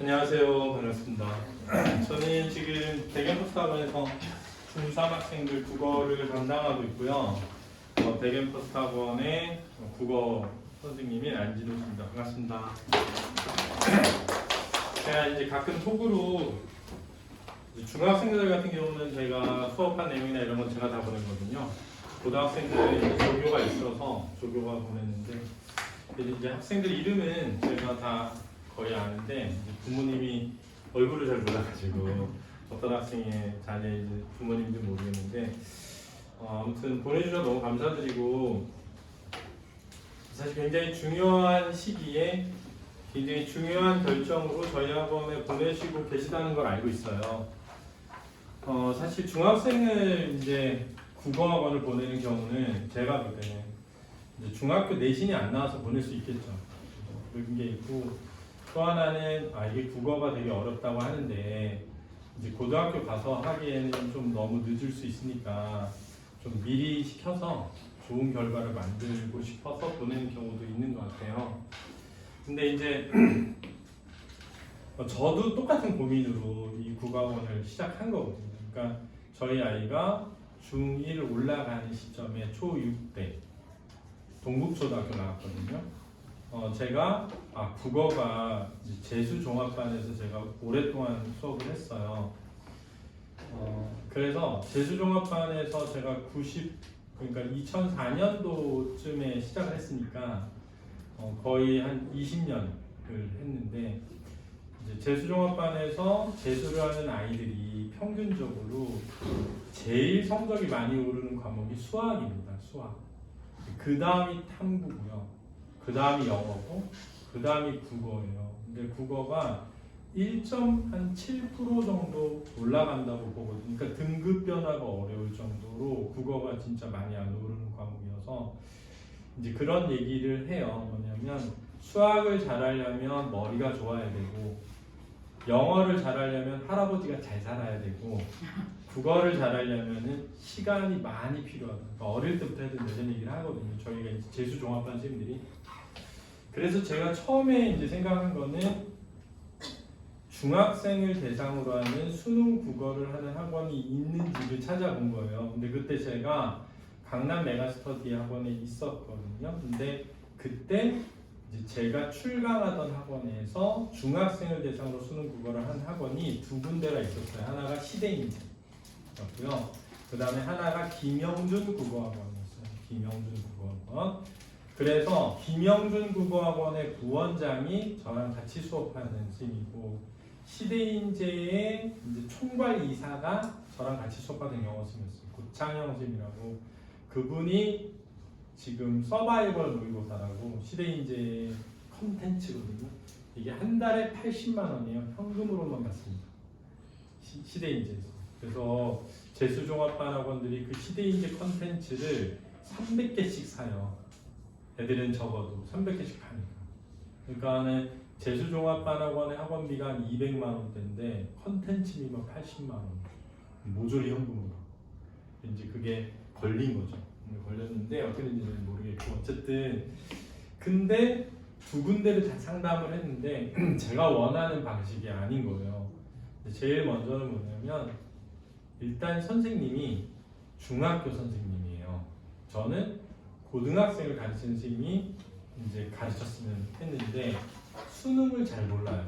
안녕하세요. 반갑습니다. 저는 지금 대견포스트학원에서 중3 학생들 국어를 담당하고 있고요. 대견포스트학원의 국어 선생님인 안진우 씨입니다. 반갑습니다. 제가 이제 가끔 톡으로 중학생들 같은 경우는 제가 수업한 내용이나 이런 건 제가 다 보내거든요. 고등학생들은 이제 조교가 있어서 조교가 보냈는데 이제 학생들 이름은 제가 다 거의 아는데 이제 부모님이 얼굴을 잘 몰라가지고 어떤 학생의 자녀인지 부모님인지 모르겠는데 아무튼 보내주셔서 너무 감사드리고 사실 굉장히 중요한 시기에 굉장히 중요한 결정으로 저희 학원에 보내시고 계시다는 걸 알고 있어요. 사실 중학생을 이제 국어학원을 보내는 경우는 제가 볼 때는 이제 중학교 내신이 안 나와서 보낼 수 있겠죠. 그런 게 있고 또 하나는 이게 국어가 되게 어렵다고 하는데 이제 고등학교 가서 하기에는 좀 너무 늦을 수 있으니까 좀 미리 시켜서 좋은 결과를 만들고 싶어서 보내는 경우도 있는 것 같아요. 근데 이제 저도 똑같은 고민으로 이 국어학원을 시작한 거거든요. 그러니까 저희 아이가 중1 올라가는 시점에 초6 때 동국초등학교 나왔거든요. 제가 국어가 재수종합반에서 제가 오랫동안 수업을 했어요. 그래서 재수종합반에서 제가 그러니까 2004년도쯤에 시작을 했으니까 거의 한 20년을 했는데 이제 재수종합반에서 재수를 하는 아이들이 평균적으로 제일 성적이 많이 오르는 과목이 수학입니다. 수학. 그 다음이 탐구고요. 그 다음이 영어고, 그 다음이 국어예요. 근데 국어가 1.7% 정도 올라간다고 보거든요. 그러니까 등급 변화가 어려울 정도로 국어가 진짜 많이 안 오르는 과목이어서 이제 그런 얘기를 해요. 뭐냐면 수학을 잘하려면 머리가 좋아야 되고, 영어를 잘하려면 할아버지가 잘 살아야 되고, 국어를 잘하려면은 시간이 많이 필요하다. 그러니까 어릴 때부터 해도 이런 얘기를 하거든요. 저희가 이제 재수종합반 선생님들이. 그래서 제가 처음에 이제 생각한 거는 중학생을 대상으로 하는 수능 국어를 하는 학원이 있는지를 찾아본 거예요. 근데 그때 제가 강남 메가스터디 학원에 있었거든요. 근데 그때 이제 제가 출강하던 학원에서 중학생을 대상으로 수능 국어를 한 학원이 두 군데가 있었어요. 하나가 시대인이었고요. 그 다음에 하나가 김영준 국어학원이었어요. 김영준 국어학원. 그래서 김영준 국어학원의 부원장이 저랑 같이 수업하는 선생님이고 시대인재의 이제 총괄 이사가 저랑 같이 수업하는 영어 선생님이었어요. 고창영 선생님이라고 그분이 지금 서바이벌 모의고사라고 시대인재 컨텐츠거든요. 이게 한 달에 80만 원이에요. 현금으로만 받습니다. 시대인재에서. 그래서 재수종합반 학원들이 그 시대인재 컨텐츠를 300개씩 사요. 애들은 적어도 300개씩 파니까. 그러니까는 재수종합반 학원의 학원비가 한 200만 원대인데 컨텐츠비만 80만 원. 모조리 현금으로. 이제 그게 걸린 거죠. 걸렸는데 어떻게 된지는 모르겠고 어쨌든 근데 두 군데를 다 상담을 했는데 제가 원하는 방식이 아닌 거예요. 제일 먼저는 뭐냐면 일단 선생님이 중학교 선생님이에요. 저는 고등학생을 가르치는 선생님이 이제 가르쳤으면 했는데 수능을 잘 몰라요.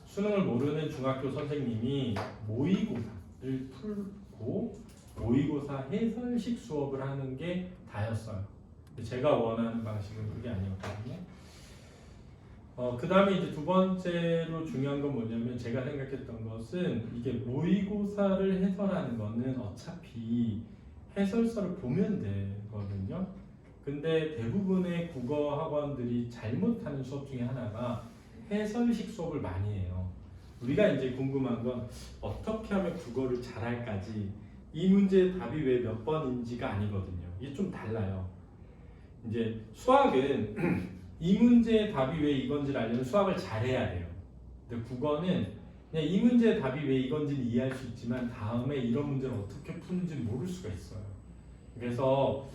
수능을 모르는 중학교 선생님이 모의고사를 풀고 모의고사 해설식 수업을 하는 게 다였어요. 제가 원하는 방식은 그게 아니었거든요. 그 다음에 이제 두 번째로 중요한 건 뭐냐면 제가 생각했던 것은 이게 모의고사를 해설하는 거는 어차피 해설서를 보면 되거든요. 근데 대부분의 국어 학원들이 잘못하는 수업 중에 하나가 해설식 수업을 많이 해요. 우리가 이제 궁금한 건 어떻게 하면 국어를 잘할까지 이 문제의 답이 왜 몇 번인지가 아니거든요. 이게 좀 달라요. 이제 수학은 이 문제의 답이 왜 이건지를 알려면 수학을 잘해야 돼요. 근데 국어는 그냥 이 문제의 답이 왜 이건지는 이해할 수 있지만 다음에 이런 문제를 어떻게 푸는지 모를 수가 있어요. 그래서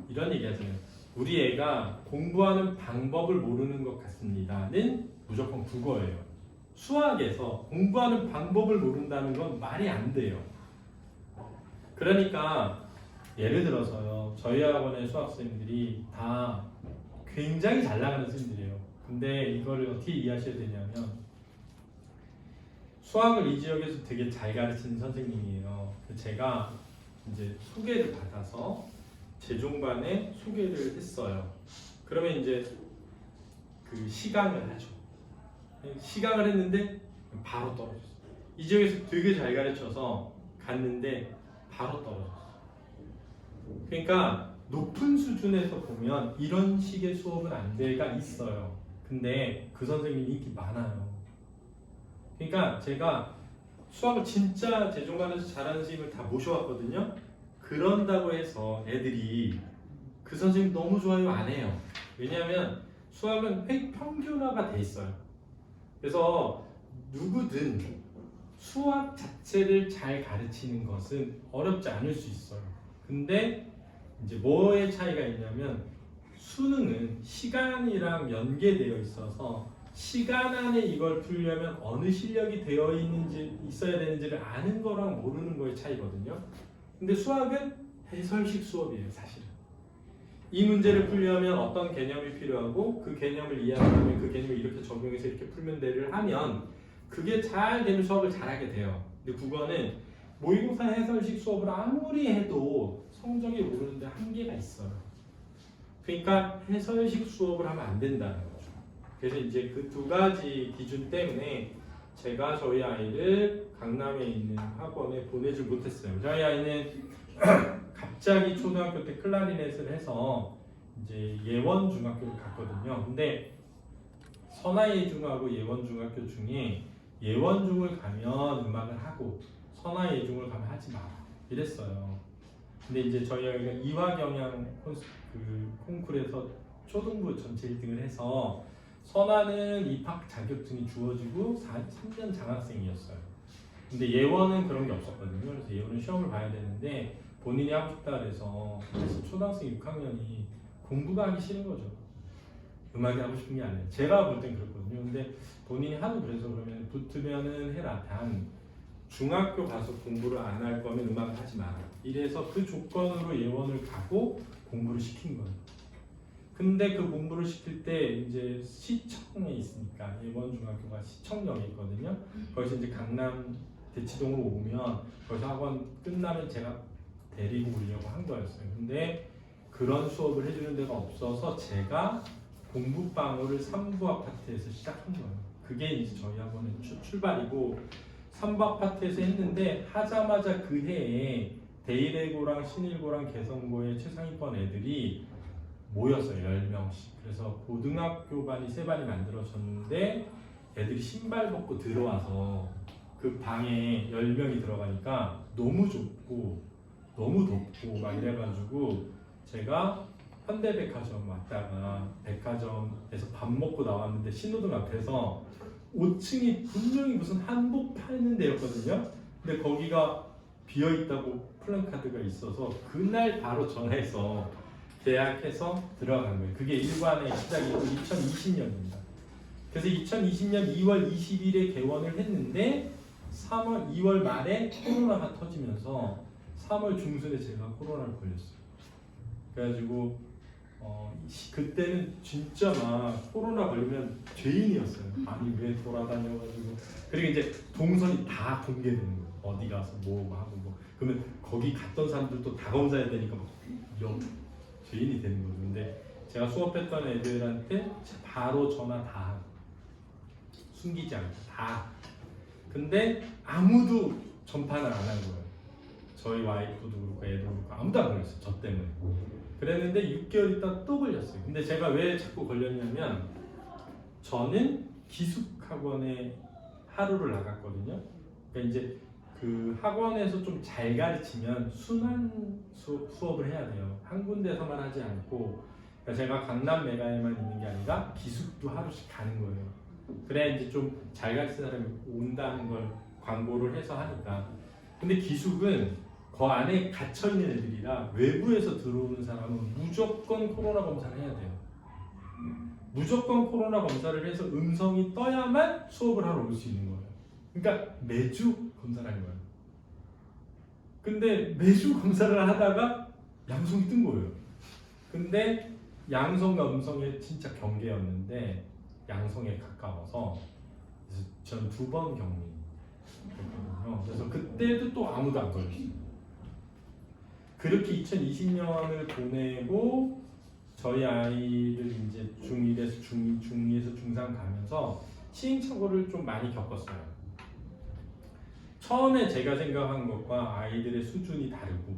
이런 얘기 하잖아요. 우리 애가 공부하는 방법을 모르는 것 같습니다는 무조건 국어예요. 수학에서 공부하는 방법을 모른다는 건 말이 안 돼요. 그러니까 예를 들어서요, 저희 학원의 수학생들이 다 굉장히 잘 나가는 선생님들이에요. 근데 이거를 어떻게 이해하셔야 되냐면, 수학을 이 지역에서 되게 잘 가르치는 선생님이에요. 제가 이제 소개를 받아서 재종반에 소개를 했어요. 그러면 이제 그 시강을 하죠. 시강을 했는데 바로 떨어졌어요. 이 지역에서 되게 잘 가르쳐서 갔는데 바로 떨어졌어요. 그러니까 높은 수준에서 보면 이런 식의 수업은 안 돼가 있어요. 근데 그 선생님이 인기 많아요. 그러니까 제가 수학을 진짜 재종반에서 잘하는 선생님을 다 모셔왔거든요. 그런다고 해서 애들이 그 선생님 너무 좋아요 안 해요. 왜냐하면 수학은 획평균화가 돼 있어요. 그래서 누구든 수학 자체를 잘 가르치는 것은 어렵지 않을 수 있어요. 근데 이제 뭐의 차이가 있냐면, 수능은 시간이랑 연계되어 있어서 시간 안에 이걸 풀려면 어느 실력이 되어 있는지 있어야 되는지를 아는 거랑 모르는 거의 차이거든요. 근데 수학은 해설식 수업이에요, 사실은. 이 문제를 풀려면 어떤 개념이 필요하고 그 개념을 이해하려면 그 개념을 이렇게 적용해서 이렇게 풀면 돼를 하면 그게 잘 되면 수학을 잘하게 돼요. 근데 국어는 모의고사 해설식 수업을 아무리 해도 성적이 오르는데 한계가 있어요. 그러니까 해설식 수업을 하면 안 된다는 거죠. 그래서 이제 그 두 가지 기준 때문에 제가 저희 아이를 강남에 있는 학원에 보내질 못했어요. 저희 아이는 갑자기 초등학교 때 클라리넷을 해서 이제 예원 중학교를 갔거든요. 근데 선화예중하고 예원 중학교 중에 예원 중을 가면 음악을 하고 선화예중을 가면 하지 마라 이랬어요. 근데 이제 저희 아이가 이화경영 콩쿠르에서 초등부 전체 1등을 해서 선화는 입학 자격증이 주어지고 3년 장학생이었어요. 근데 예원은 그런 게 없었거든요. 그래서 예원은 시험을 봐야 되는데 본인이 하고 싶다 그래서 초등학생 6학년이 공부가 하기 싫은 거죠. 음악이 하고 싶은 게 아니에요. 제가 볼 땐 그렇거든요. 근데 본인이 하도 그래서 그러면 붙으면은 해라. 단 중학교 가서 공부를 안 할 거면 음악을 하지 마라. 이래서 그 조건으로 예원을 가고 공부를 시킨 거예요. 근데 그 공부를 시킬 때 이제 시청에 있으니까 예원 중학교가 시청역에 있거든요. 거기서 이제 강남 대치동으로 오면 거기서 학원 끝나면 제가 데리고 오려고 한 거였어요. 근데 그런 수업을 해주는 데가 없어서 제가 공부방울을 3부 아파트에서 시작한 거예요. 그게 이제 저희 학원의 출발이고 3부 아파트에서 했는데 하자마자 그 해에 대일외고랑 신일고랑 개성고의 최상위권 애들이 모였어요. 10명씩. 그래서 고등학교 반이 3반이 만들어졌는데 애들이 신발 벗고 들어와서 그 방에 10명이 들어가니까 너무 좁고 너무 덥고 막 이래가지고 제가 현대백화점 왔다가 백화점에서 밥 먹고 나왔는데 신호등 앞에서 5층이 분명히 무슨 한복 파는 데였거든요. 근데 거기가 비어있다고 플랜카드가 있어서 그날 바로 전화해서 계약해서 들어간 거예요. 그게 일관의 시작이고 2020년입니다. 그래서 2020년 2월 20일에 개원을 했는데 2월 말에 코로나가 터지면서 3월 중순에 제가 코로나를 걸렸어요. 그래가지고 그때는 진짜 막 코로나 걸리면 죄인이었어요. 아니 왜 돌아다녀가지고. 그리고 이제 동선이 다 공개되는 거예요. 어디 가서 뭐 하고 뭐. 그러면 거기 갔던 사람들도 다 검사해야 되니까 막 죄인이 되는 거죠. 근데 제가 수업했던 애들한테 바로 전화 다 하고 숨기지 않고 다. 근데 아무도 전파를 안 한 거예요. 저희 와이프도 그렇고 애도 그렇고 아무도 안 걸렸어요. 저 때문에. 그랬는데 6개월 있다 또 걸렸어요. 근데 제가 왜 자꾸 걸렸냐면 저는 기숙학원에 하루를 나갔거든요. 그러니까 이제 그 학원에서 좀 잘 가르치면 순환 수업을 해야 돼요. 한 군데서만 하지 않고. 그러니까 제가 강남 메가에만 있는 게 아니라 기숙도 하루씩 가는 거예요. 그래야 이제 좀 잘 가르치는 사람이 온다는 걸 광고를 해서 하니까. 근데 기숙은 그 안에 갇혀 있는 애들이라 외부에서 들어오는 사람은 무조건 코로나 검사를 해야 돼요. 무조건 코로나 검사를 해서 음성이 떠야만 수업을 하러 올 수 있는 거예요. 그러니까 매주 검사를 한 거예요. 근데 매주 검사를 하다가 양성이 뜬 거예요. 근데 양성과 음성의 진짜 경계였는데 양성에 가까워서 전 2번 격리했거든요. 그래서 그때도 또 아무도 안 걸렸어요. 그렇게 2020년을 보내고 저희 아이들 이제 중1에서 중2에서 중3 가면서 시행착오를 좀 많이 겪었어요. 처음에 제가 생각한 것과 아이들의 수준이 다르고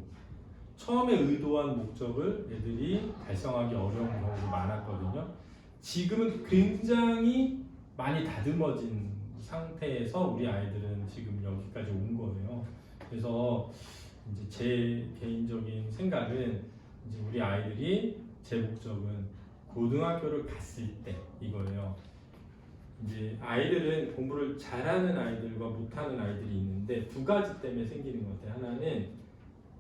처음에 의도한 목적을 애들이 달성하기 어려운 경우도 많았거든요. 지금은 굉장히 많이 다듬어진 상태에서 우리 아이들은 지금 여기까지 온 거예요. 그래서 이제 제 개인적인 생각은 이제 우리 아이들이 제 목적은 고등학교를 갔을 때 이거예요. 이제 아이들은 공부를 잘하는 아이들과 못하는 아이들이 있는데 2가지 때문에 생기는 것 같아요. 하나는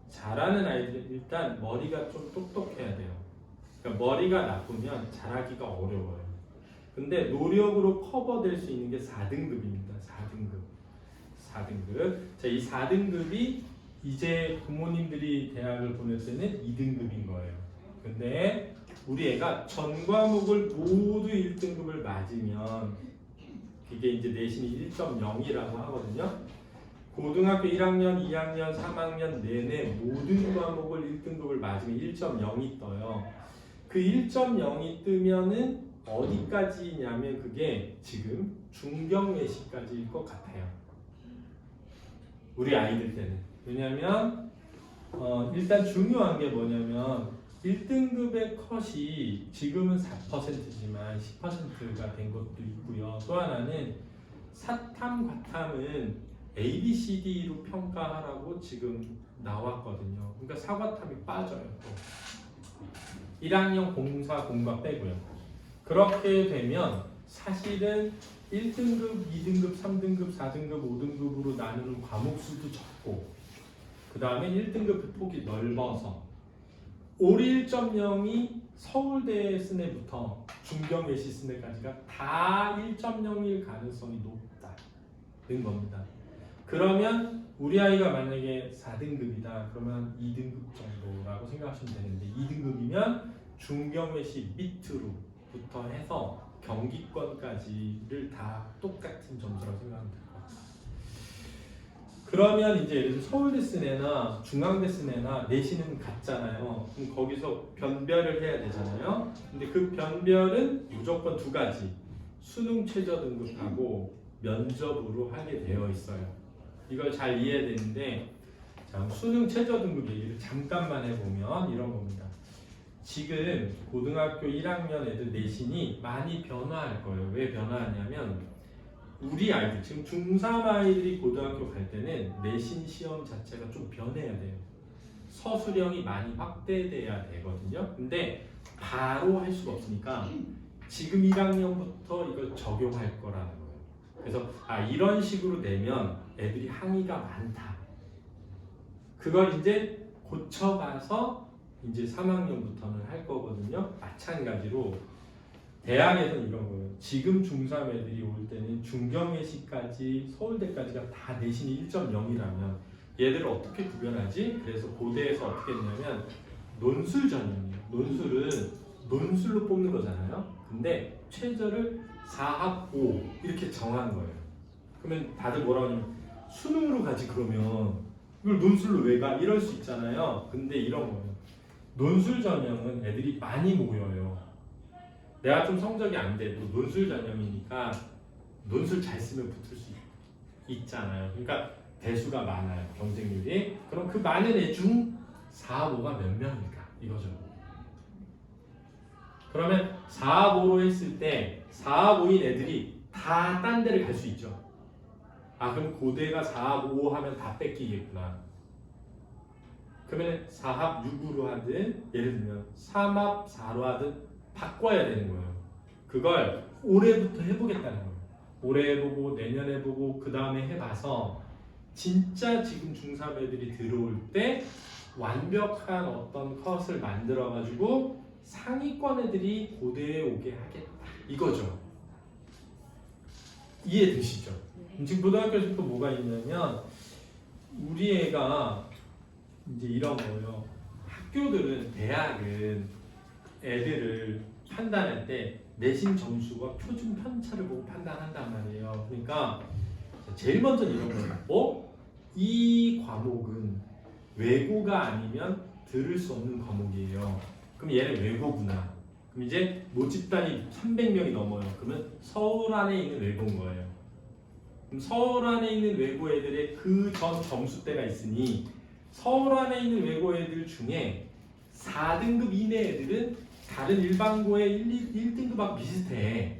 잘하는 아이들은 일단 머리가 좀 똑똑해야 돼요. 그러니까 머리가 나쁘면 잘하기가 어려워요. 근데 노력으로 커버될 수 있는 게 4등급입니다. 4등급. 자, 이 4등급이 이제 부모님들이 대학을 보낼 때는 2등급인 거예요. 근데 우리 애가 전 과목을 모두 1등급을 맞으면 그게 이제 내신이 1.0이라고 하거든요. 고등학교 1학년, 2학년, 3학년 내내 모든 과목을 1등급을 맞으면 1.0이 떠요. 그 1.0이 뜨면은 어디까지냐면 그게 지금 중경외시까지일 것 같아요. 우리 아이들 때는. 왜냐면 일단 중요한 게 뭐냐면 1등급의 컷이 지금은 4%지만 10%가 된 것도 있고요. 또 하나는 사탐, 과탐은 A, B, C, D로 평가하라고 지금 나왔거든요. 그러니까 사과탐이 빠져요. 또. 1학년 공사, 공과 빼고요. 그렇게 되면 사실은 1등급, 2등급, 3등급, 4등급, 5등급으로 나누는 과목 수도 적고 그 다음에 1등급 폭이 넓어서 올 1.0이 서울대에 쓴 애부터 중경외시 쓴 애까지가 다 1.0일 가능성이 높다는 겁니다. 그러면 우리 아이가 만약에 4등급이다 그러면 2등급 정도라고 생각하시면 되는데 2등급이면 중경외시 밑으로부터 해서 경기권까지를 다 똑같은 점수라고 생각하면 될 것 같아요. 그러면 이제 예를 들어 서울대 쓴 애나 중앙대 쓴 애나 내신은 같잖아요. 그럼 거기서 변별을 해야 되잖아요. 근데 그 변별은 무조건 2가지. 수능 최저 등급하고 면접으로 하게 되어 있어요. 이걸 잘 이해해야 되는데 자, 수능 최저 등급 얘기를 잠깐만 해보면 이런 겁니다. 지금 고등학교 1학년 애들 내신이 많이 변화할 거예요. 왜 변화하냐면 우리 아이들, 지금 중3 아이들이 고등학교 갈 때는 내신 시험 자체가 좀 변해야 돼요. 서술형이 많이 확대돼야 되거든요. 근데 바로 할 수가 없으니까 지금 1학년부터 이걸 적용할 거라는 거예요. 그래서 이런 식으로 내면 애들이 항의가 많다. 그걸 이제 고쳐가서 이제 3학년부터는 할 거거든요. 마찬가지로 대학에서는 이런 거예요. 지금 중3 애들이 올 때는 중경외시까지 서울대까지가 다 내신이 1.0이라면 얘들을 어떻게 구별하지? 그래서 고대에서 어떻게 했냐면 논술 전형이에요. 논술은 논술로 뽑는 거잖아요. 근데 최저를 4합 5 이렇게 정한 거예요. 그러면 다들 뭐라고 하냐면 수능으로 가지 그러면 이걸 논술로 왜 가? 이럴 수 있잖아요. 근데 이런 거예요. 논술 전형은 애들이 많이 모여요. 내가 좀 성적이 안 돼도 논술 전형이니까 논술 잘 쓰면 붙을 수 있잖아요. 그러니까 대수가 많아요. 경쟁률이. 그럼 그 많은 애 중 4, 5가 몇 명일까? 이거죠. 그러면 4, 5로 했을 때 4, 5인 애들이 다 딴 데를 갈 수 있죠. 그럼 고대가 4, 5 하면 다 뺏기겠구나. 그러면 4합 6으로 하든 예를 들면 3합 4로 하든 바꿔야 되는 거예요. 그걸 올해부터 해보겠다는 거예요. 올해 해보고 내년에 해보고 그 다음에 해봐서 진짜 지금 중3 애들이 들어올 때 완벽한 어떤 컷을 만들어 가지고 상위권 애들이 고대에 오게 하겠다 이거죠. 이해되시죠? 지금 고등학교에서 또 뭐가 있냐면 우리 애가 이제 이런 거예요. 학교들은 대학은 애들을 판단할 때 내신 점수와 표준 편차를 보고 판단한단 말이에요. 그러니까 제일 먼저 이런 거예요. 이 과목은 외고가 아니면 들을 수 없는 과목이에요. 그럼 얘는 외고구나. 그럼 이제 모집단이 300명이 넘어요. 그러면 서울 안에 있는 외고인 거예요. 그럼 서울 안에 있는 외고 애들의 그 전 점수대가 있으니 서울 안에 있는 외고 애들 중에 4등급 이내 애들은 다른 일반고의 1등급하고 비슷해.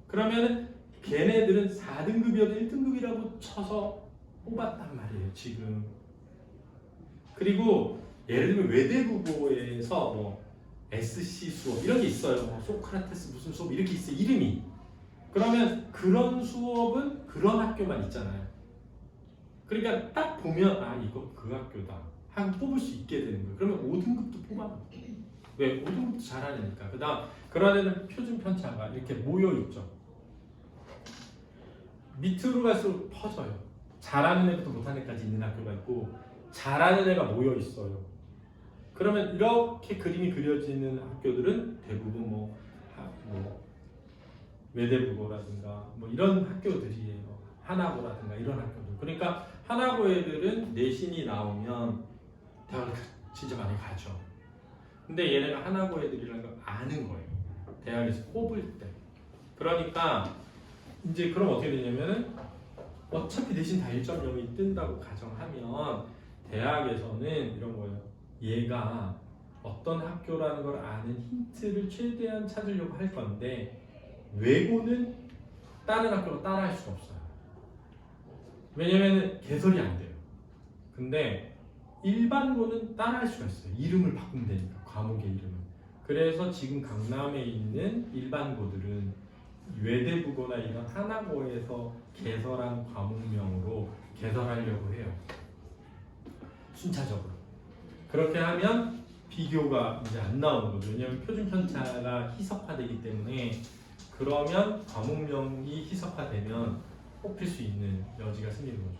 그러면은 걔네들은 4등급이어도 1등급이라고 쳐서 뽑았단 말이에요, 지금. 그리고 예를 들면 외대국어에서 뭐 SC 수업 이런 게 있어요. 뭐 소크라테스 무슨 수업 이렇게 있어요, 이름이. 그러면 그런 수업은 그런 학교만 있잖아요. 그러니까 딱 보면 아 이거 그 학교다 하고 뽑을 수 있게 되는 거예요. 그러면 5등급도 뽑아. 왜? 5등급도 잘하니까. 그다음 그런 애는 표준 편차가 이렇게 모여 있죠. 밑으로 갈수록 퍼져요. 잘하는 애부터 못하는 애까지 있는 학교가 있고 잘하는 애가 모여 있어요. 그러면 이렇게 그림이 그려지는 학교들은 대부분 뭐 외대국어라든가 뭐 이런 학교들이에요. 하나고라든가 이런 학교들. 그러니까 하나고 애들은 내신이 나오면 대학을 진짜 많이 가죠. 근데 얘네가 하나고 애들이라는 걸 아는 거예요. 대학에서 뽑을 때. 그러니까 이제 그럼 어떻게 되냐면은 어차피 내신 다 1.0이 뜬다고 가정하면 대학에서는 이런 거예요. 얘가 어떤 학교라는 걸 아는 힌트를 최대한 찾으려고 할 건데 외고는 다른 학교가 따라할 수가 없어요. 왜냐면 개설이 안 돼요. 근데 일반고는 따라할 수가 있어요. 이름을 바꾸면 되니까 과목의 이름을. 그래서 지금 강남에 있는 일반고들은 외대국어나 이런 하나고에서 개설한 과목명으로 개설하려고 해요. 순차적으로. 그렇게 하면 비교가 이제 안 나오는 거죠. 왜냐하면 표준 편차가 희석화되기 때문에 그러면 과목명이 희석화되면 뽑힐 수 있는 여지가 생기는 거죠.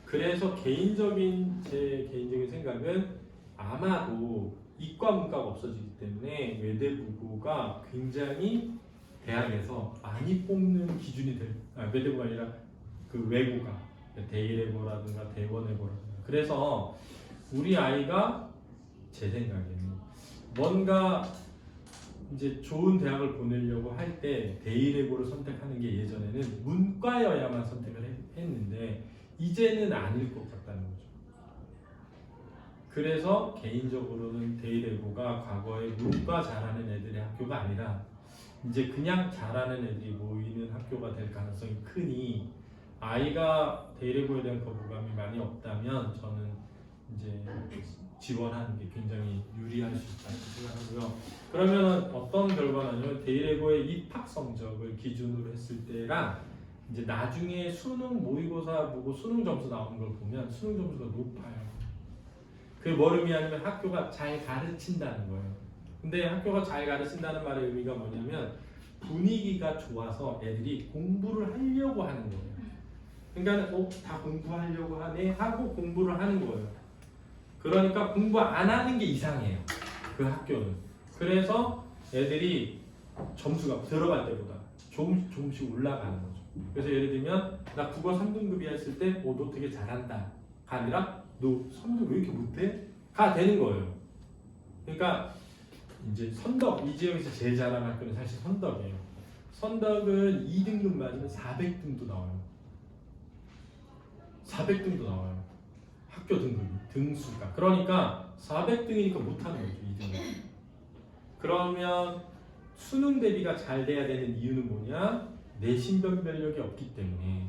그래서 제 개인적인 생각은 아마도 이과 문과가 없어지기 때문에 외대국어가 굉장히 대학에서 많이 뽑는 기준이 외대고가 아니라 그 외고가 대일외고라든가 대원외고라든가. 그래서 우리 아이가 제 생각에는 뭔가 이제 좋은 대학을 보내려고 할 때 대일외고를 선택하는 게 예전에는 문과여야만 선택을 했는데 이제는 아닐 것 같다는 거죠. 그래서 개인적으로는 대일외고가 과거에 문과 잘하는 애들의 학교가 아니라 이제 그냥 잘하는 애들이 모이는 학교가 될 가능성이 크니 아이가 대일외고에 대한 거부감이 많이 없다면 저는 이제 지원하는 게 굉장히 유리할 수 있다고 생각하고요. 그러면 어떤 결과냐면 대일외고의 입학 성적을 기준으로 했을 때랑 이제 나중에 수능 모의고사 보고 수능 점수 나오는 걸 보면 수능 점수가 높아요. 그게 뭘 의미하냐면 학교가 잘 가르친다는 거예요. 근데 학교가 잘 가르친다는 말의 의미가 뭐냐면 분위기가 좋아서 애들이 공부를 하려고 하는 거예요. 그러니까 다 공부하려고 하네 하고 공부를 하는 거예요. 그러니까 공부 안 하는 게 이상해요. 그 학교는. 그래서 애들이 점수가 들어갈 때보다 조금씩 올라가는 거죠. 그래서 예를 들면 나 국어 3등급이야 했을 때 너 되게 잘한다 가 아니라 너 3등 왜 이렇게 못해? 가 되는 거예요. 그러니까 이제 선덕, 이 지역에서 제일 잘하는 학교는 사실 선덕이에요. 선덕은 2등급 맞으면 400등도 나와요. 400등도 나와요. 학교 등수가. 그러니까 400등이니까 못하는 거죠, 2등급. 그러면 수능 대비가 잘 돼야 되는 이유는 뭐냐? 내신 변별력이 없기 때문에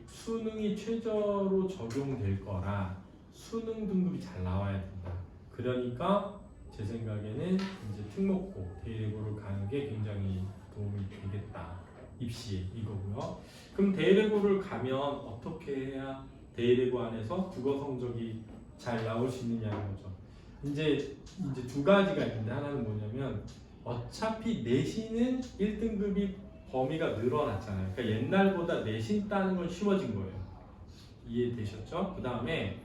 수능이 최저로 적용될 거라 수능 등급이 잘 나와야 된다. 그러니까 제 생각에는 이제 특목고, 대일외고를 가는 게 굉장히 도움이 되겠다. 입시에 이거고요. 그럼 대일외고를 가면 어떻게 해야 대일외고 안에서 국어 성적이 잘 나올 수 있느냐는 거죠. 이제 두 가지가 있는데 하나는 뭐냐면 어차피 내신은 1등급이 범위가 늘어났잖아요. 그러니까 옛날보다 내신 따는 건 쉬워진 거예요. 이해되셨죠? 그 다음에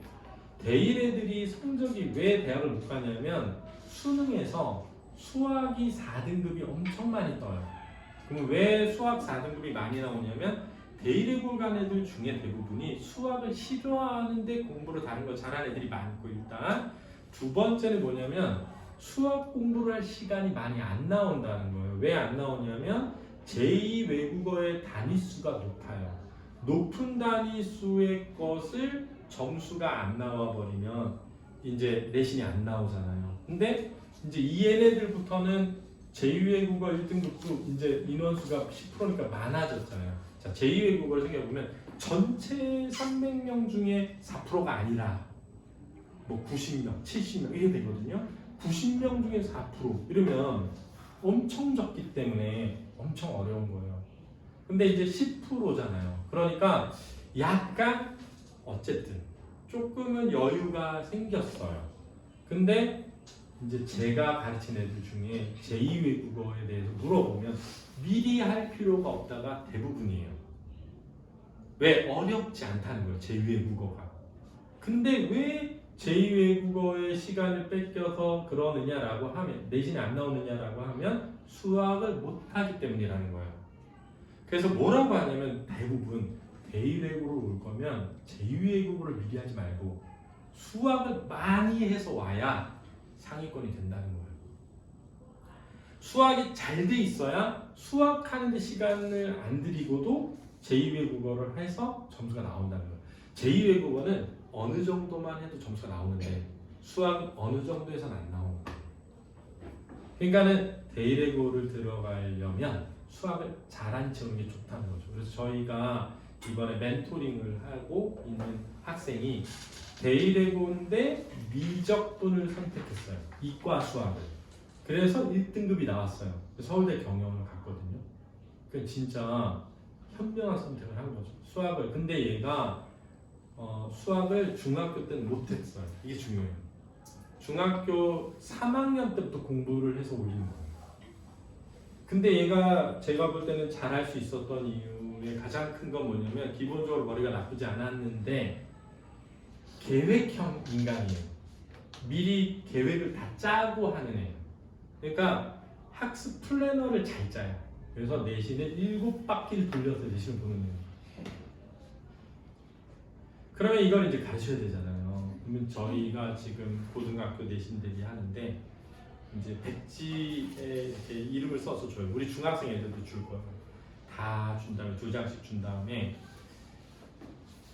대일 애들이 성적이 왜 대학을 못 가냐면 수능에서 수학이 4등급이 엄청 많이 떠요. 그럼 왜 수학 4등급이 많이 나오냐면 대일외고 간 애들 중에 대부분이 수학을 싫어하는데 공부를 다른 거 잘하는 애들이 많고 일단 두 번째는 뭐냐면 수학 공부를 할 시간이 많이 안 나온다는 거예요. 왜 안 나오냐면 제2 외국어의 단위수가 높아요. 높은 단위수의 것을 점수가 안 나와 버리면 이제 내신이 안 나오잖아요. 근데 이제 이 얘네들부터는 제2외국어 1등급도 이제 인원수가 10%니까 많아졌잖아요. 자, 제2외국어를 생각해보면 전체 300명 중에 4%가 아니라 뭐 90명, 70명 이렇게 되거든요. 90명 중에 4% 이러면 엄청 적기 때문에 엄청 어려운 거예요. 근데 이제 10%잖아요. 그러니까 약간 어쨌든 조금은 여유가 생겼어요. 근데 이제 제가 가르친 애들 중에 제2외국어에 대해서 물어보면 미리 할 필요가 없다가 대부분이에요. 왜? 어렵지 않다는 거예요. 제2외국어가. 근데 왜 제2외국어의 시간을 뺏겨서 그러느냐라고 하면 내신이 안 나오느냐라고 하면 수학을 못하기 때문이라는 거예요. 그래서 뭐라고 하냐면 대부분 대일외국어로 올 거면 제2외국어를 미리 하지 말고 수학을 많이 해서 와야 상위권이 된다는 거예요. 수학이 잘 돼 있어야 수학하는데 시간을 안 들이고도 제2외국어를 해서 점수가 나온다는 거예요. 제2외국어는 어느 정도만 해도 점수가 나오는데 수학이 어느 정도에서는 안 나오는 거예요. 그러니까는 대일외국어를 들어가려면 수학을 잘한 채우는 게 좋다는 거죠. 그래서 저희가 이번에 멘토링을 하고 있는 학생이 대일외고인데 미적분을 선택했어요. 이과 수학을. 그래서 1등급이 나왔어요. 서울대 경영을 갔거든요. 그 진짜 현명한 선택을 한 거죠. 수학을. 근데 얘가 수학을 중학교 때는 못했어요. 이게 중요해요. 중학교 3학년 때부터 공부를 해서 올린 거예요. 근데 얘가 제가 볼 때는 잘할 수 있었던 이유의 가장 큰 건 뭐냐면 기본적으로 머리가 나쁘지 않았는데 계획형 인간이에요. 미리 계획을 다 짜고 하는 애예요. 그러니까 학습 플래너를 잘 짜요. 그래서 내신을 7바퀴를 돌려서 내신을 보는 애예요. 그러면 이걸 이제 가르쳐야 되잖아요. 그러면 저희가 지금 고등학교 내신들이 하는데 이제 백지에 이렇게 이름을 써서 줘요. 우리 중학생 애들도 줄 거예요. 다 준 다음에 2장씩 준 다음에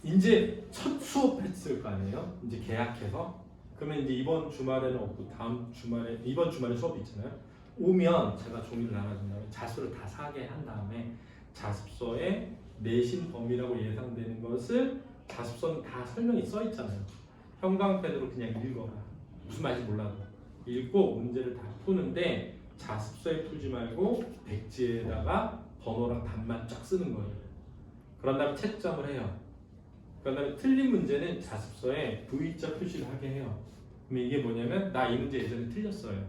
이제 첫 수업했을 거 아니에요? 이제 계약해서 그러면 이제 이번 주말에는 없고 다음 주말에 이번 주말에 수업이 있잖아요. 오면 제가 종이를 나눠준 다음에 자소를 다 사게 한 다음에 자습서에 내신 범위라고 예상되는 것을 자습서는 다 설명이 써 있잖아요. 형광펜으로 그냥 읽어라. 무슨 말인지 몰라도 읽고 문제를 다 푸는데 자습서에 풀지 말고 백지에다가 번호랑 답만 쫙 쓰는 거예요. 그런 다음에 채점을 해요. 그런 다음에 틀린 문제는 자습서에 V자 표시를 하게 해요. 그럼 이게 뭐냐면 나 이 문제 예전에 틀렸어요.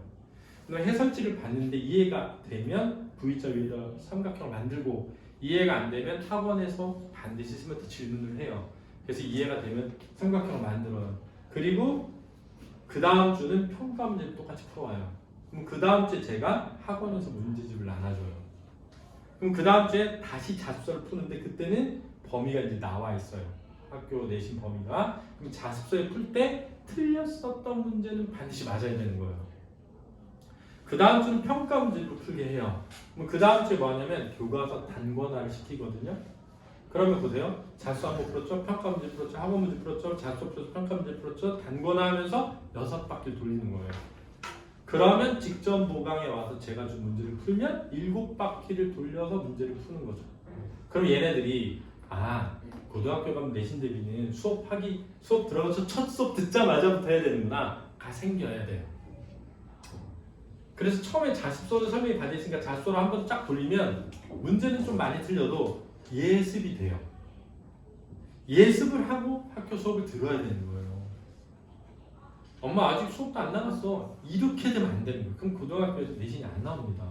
그럼 해설지를 봤는데 이해가 되면 V자 위에다 삼각형을 만들고 이해가 안 되면 학원에서 반드시 스마트 질문을 해요. 그래서 이해가 되면 삼각형을 만들어요. 그리고 그 다음 주는 평가 문제를 똑같이 풀어와요. 그럼 그 다음 주에 제가 학원에서 문제집을 나눠줘요. 그럼 그 다음 주에 다시 자습서를 푸는데 그때는 범위가 이제 나와 있어요. 학교 내신 범위가. 그럼 자습서에 풀 때 틀렸었던 문제는 반드시 맞아야 되는 거예요. 그 다음 주는 평가 문제로 풀게 해요. 그럼 그 다음 주에 뭐 하냐면 교과서 단권화를 시키거든요. 그러면 보세요. 자습서 한번 풀었죠, 평가 문제 풀었죠, 학원 문제 풀었죠, 자습서 풀었죠, 평가 문제 풀었죠, 단권화하면서 6바퀴를 돌리는 거예요. 그러면 직전 보강에 와서 제가 준 문제를 풀면 7바퀴를 돌려서 문제를 푸는 거죠. 그럼 얘네들이 고등학교 가면 내신 대비는 수업 들어가서 첫 수업 듣자마자부터 해야 되는구나. 가 생겨야 돼요. 그래서 처음에 자습서는 설명이 다 돼 있으니까 자습서를 한번 쫙 돌리면 문제는 좀 많이 틀려도 예습이 돼요. 예습을 하고 학교 수업을 들어야 되는 거예요. 엄마 아직 수업도 안 나갔어. 이렇게 되면 안 되는 거예요. 그럼 고등학교에서 내신이 안 나옵니다.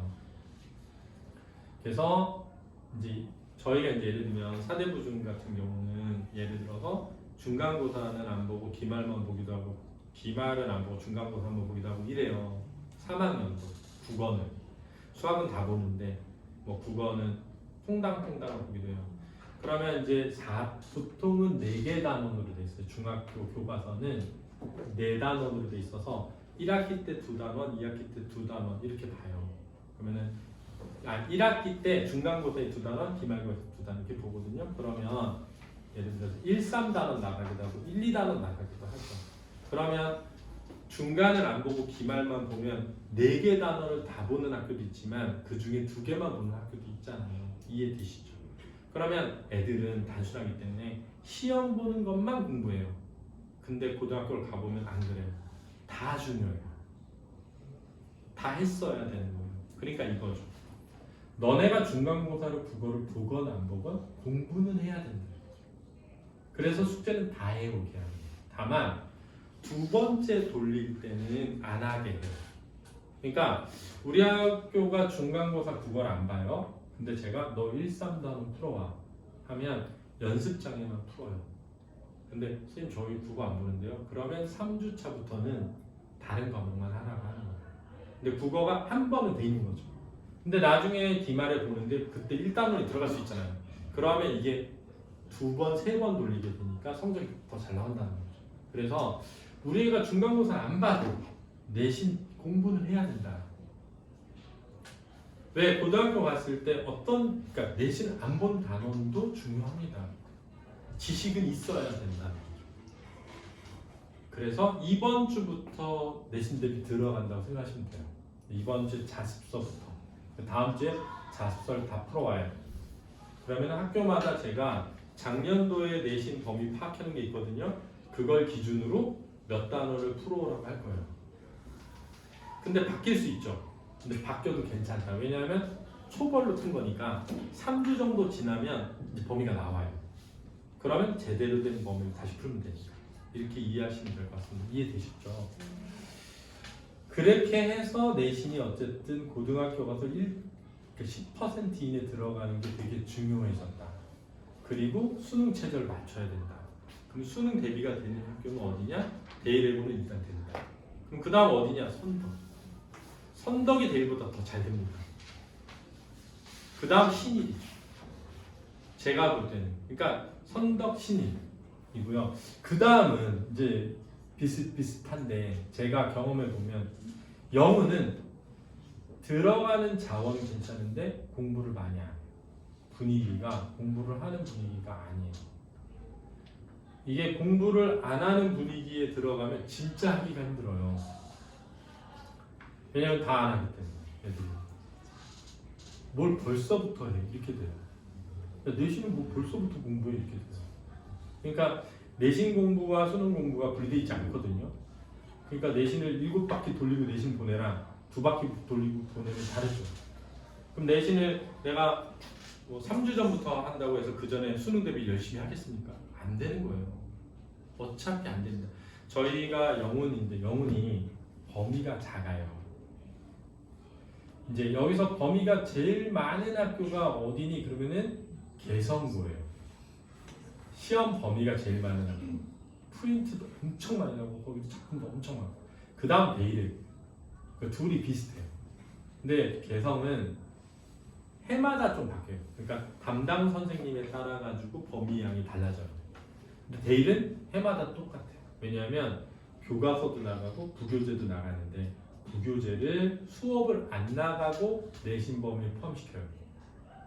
그래서 이제 저희가 이제 예를 들면 사대부중 같은 경우는 예를 들어서 중간고사는 안 보고 기말만 보기도 하고 기말은 안 보고 중간고사만 보기도 하고 이래요. 3학년도 국어는 수학은 다 보는데 뭐 국어는 퐁당퐁당 보기도 해요. 그러면 이제 보통은 4개 단원으로 돼 있어요. 중학교 교과서는 4단원으로 돼 있어서 1학기 때 2단원, 2학기 때 2단원 이렇게 봐요. 그러면은 1학기 때 중간고사에 2단원, 기말고사에 2단원 이렇게 보거든요. 그러면 예를 들어서 1, 3단원 나가기도 하고 1, 2단원 나가기도 하죠. 그러면 중간을 안 보고 기말만 보면 4개 단원을 다 보는 학교도 있지만 그 중에 2개만 보는 학교도 있잖아요. 이해되시죠? 그러면 애들은 단순하기 때문에 시험 보는 것만 공부해요. 근데 고등학교를 가보면 안 그래요. 다 중요해요. 다 했어야 되는 거예요. 그러니까 이거죠. 너네가 중간고사를 국어를 보건 안 보건 공부는 해야 된다. 그래서 숙제는 다 해오게 합니다. 다만 2번째 돌릴 때는 안 하게 해요. 그러니까 우리 학교가 중간고사 국어를 안 봐요. 근데 제가 너 1, 3단원 풀어와 하면 연습장에만 풀어요. 근데 선생님 저희 국어 안 보는데요. 그러면 3주차부터는 다른 과목만 하라고 하는 거예요. 근데 국어가 한 번은 돼 있는 거죠. 근데 나중에 기말에 보는데 그때 1단원이 들어갈 수 있잖아요. 그러면 이게 2번, 3번 돌리게 되니까 성적이 더 잘 나온다는 거죠. 그래서 우리가 중간고사 안 봐도 내신 공부는 해야 된다. 왜 고등학교 갔을 때 그러니까 내신 안 본 단원도 중요합니다. 지식은 있어야 된다는 거죠. 그래서 이번 주부터 내신 대비 들어간다고 생각하시면 돼요. 이번 주 자습서부터 다음 주에 자습서를 다 풀어와요. 그러면 학교마다 제가 작년도에 내신 범위 파악하는 게 있거든요. 그걸 기준으로 몇 단어를 풀어오라고 할 거예요. 근데 바뀔 수 있죠. 근데 바뀌어도 괜찮다. 왜냐하면 초벌로 튼 거니까 3주 정도 지나면 이제 범위가 나와요. 그러면 제대로 된 범위를 다시 풀면 되니까. 이렇게 이해하시면 될 것 같습니다. 이해되시죠? 그렇게 해서 내신이 어쨌든 고등학교 가서 10% 이내 들어가는 게 되게 중요해졌다. 그리고 수능 체제를 맞춰야 된다. 그럼 수능 대비가 되는 학교는 어디냐? 대일외고는 일단 된다. 그럼 그 다음 어디냐? 선덕. 선덕이 대일보다 더 잘 됩니다. 그 다음 신일이죠. 제가 볼 때는. 그러니까 선덕, 신일이고요. 그 다음은 이제 비슷비슷한데 제가 경험해 보면 영어는 들어가는 자원은 괜찮은데 공부를 많이 안 해요. 분위기가 공부를 하는 분위기가 아니에요. 이게 공부를 안 하는 분위기에 들어가면 진짜 하기가 힘들어요. 왜냐면 다 안 하기 때문에 애들이. 뭘 벌써부터 해 이렇게 돼요. 내신은 뭐 벌써부터 공부해 이렇게 돼요. 그러니까 내신 공부와 수능 공부가 분리되어 있지 않거든요. 그러니까 내신을 7바퀴 돌리고 내신 보내랑 2바퀴 돌리고 보내면 다르죠. 그럼 내신을 내가 뭐 3주 전부터 한다고 해서 그 전에 수능 대비 열심히 하겠습니까? 안 되는 거예요. 어차피 안 됩니다. 저희가 영훈인데 영훈이 범위가 작아요. 이제 여기서 범위가 제일 많은 학교가 어디니? 그러면은 개성고예요. 시험 범위가 제일 많은 학교. 프린트도 엄청 많이 나고 거기도 작품도 엄청 많고. 그 다음 대일외고. 그 둘이 비슷해요. 근데 개성은 해마다 좀 바뀌어요. 그러니까 담당 선생님에 따라 가지고 범위 양이 달라져요. 근데 대일은 해마다 똑같아요. 왜냐하면 교과서도 나가고 부교재도 나가는데 부교재를 수업을 안 나가고 내신 범위에 포함시켜요.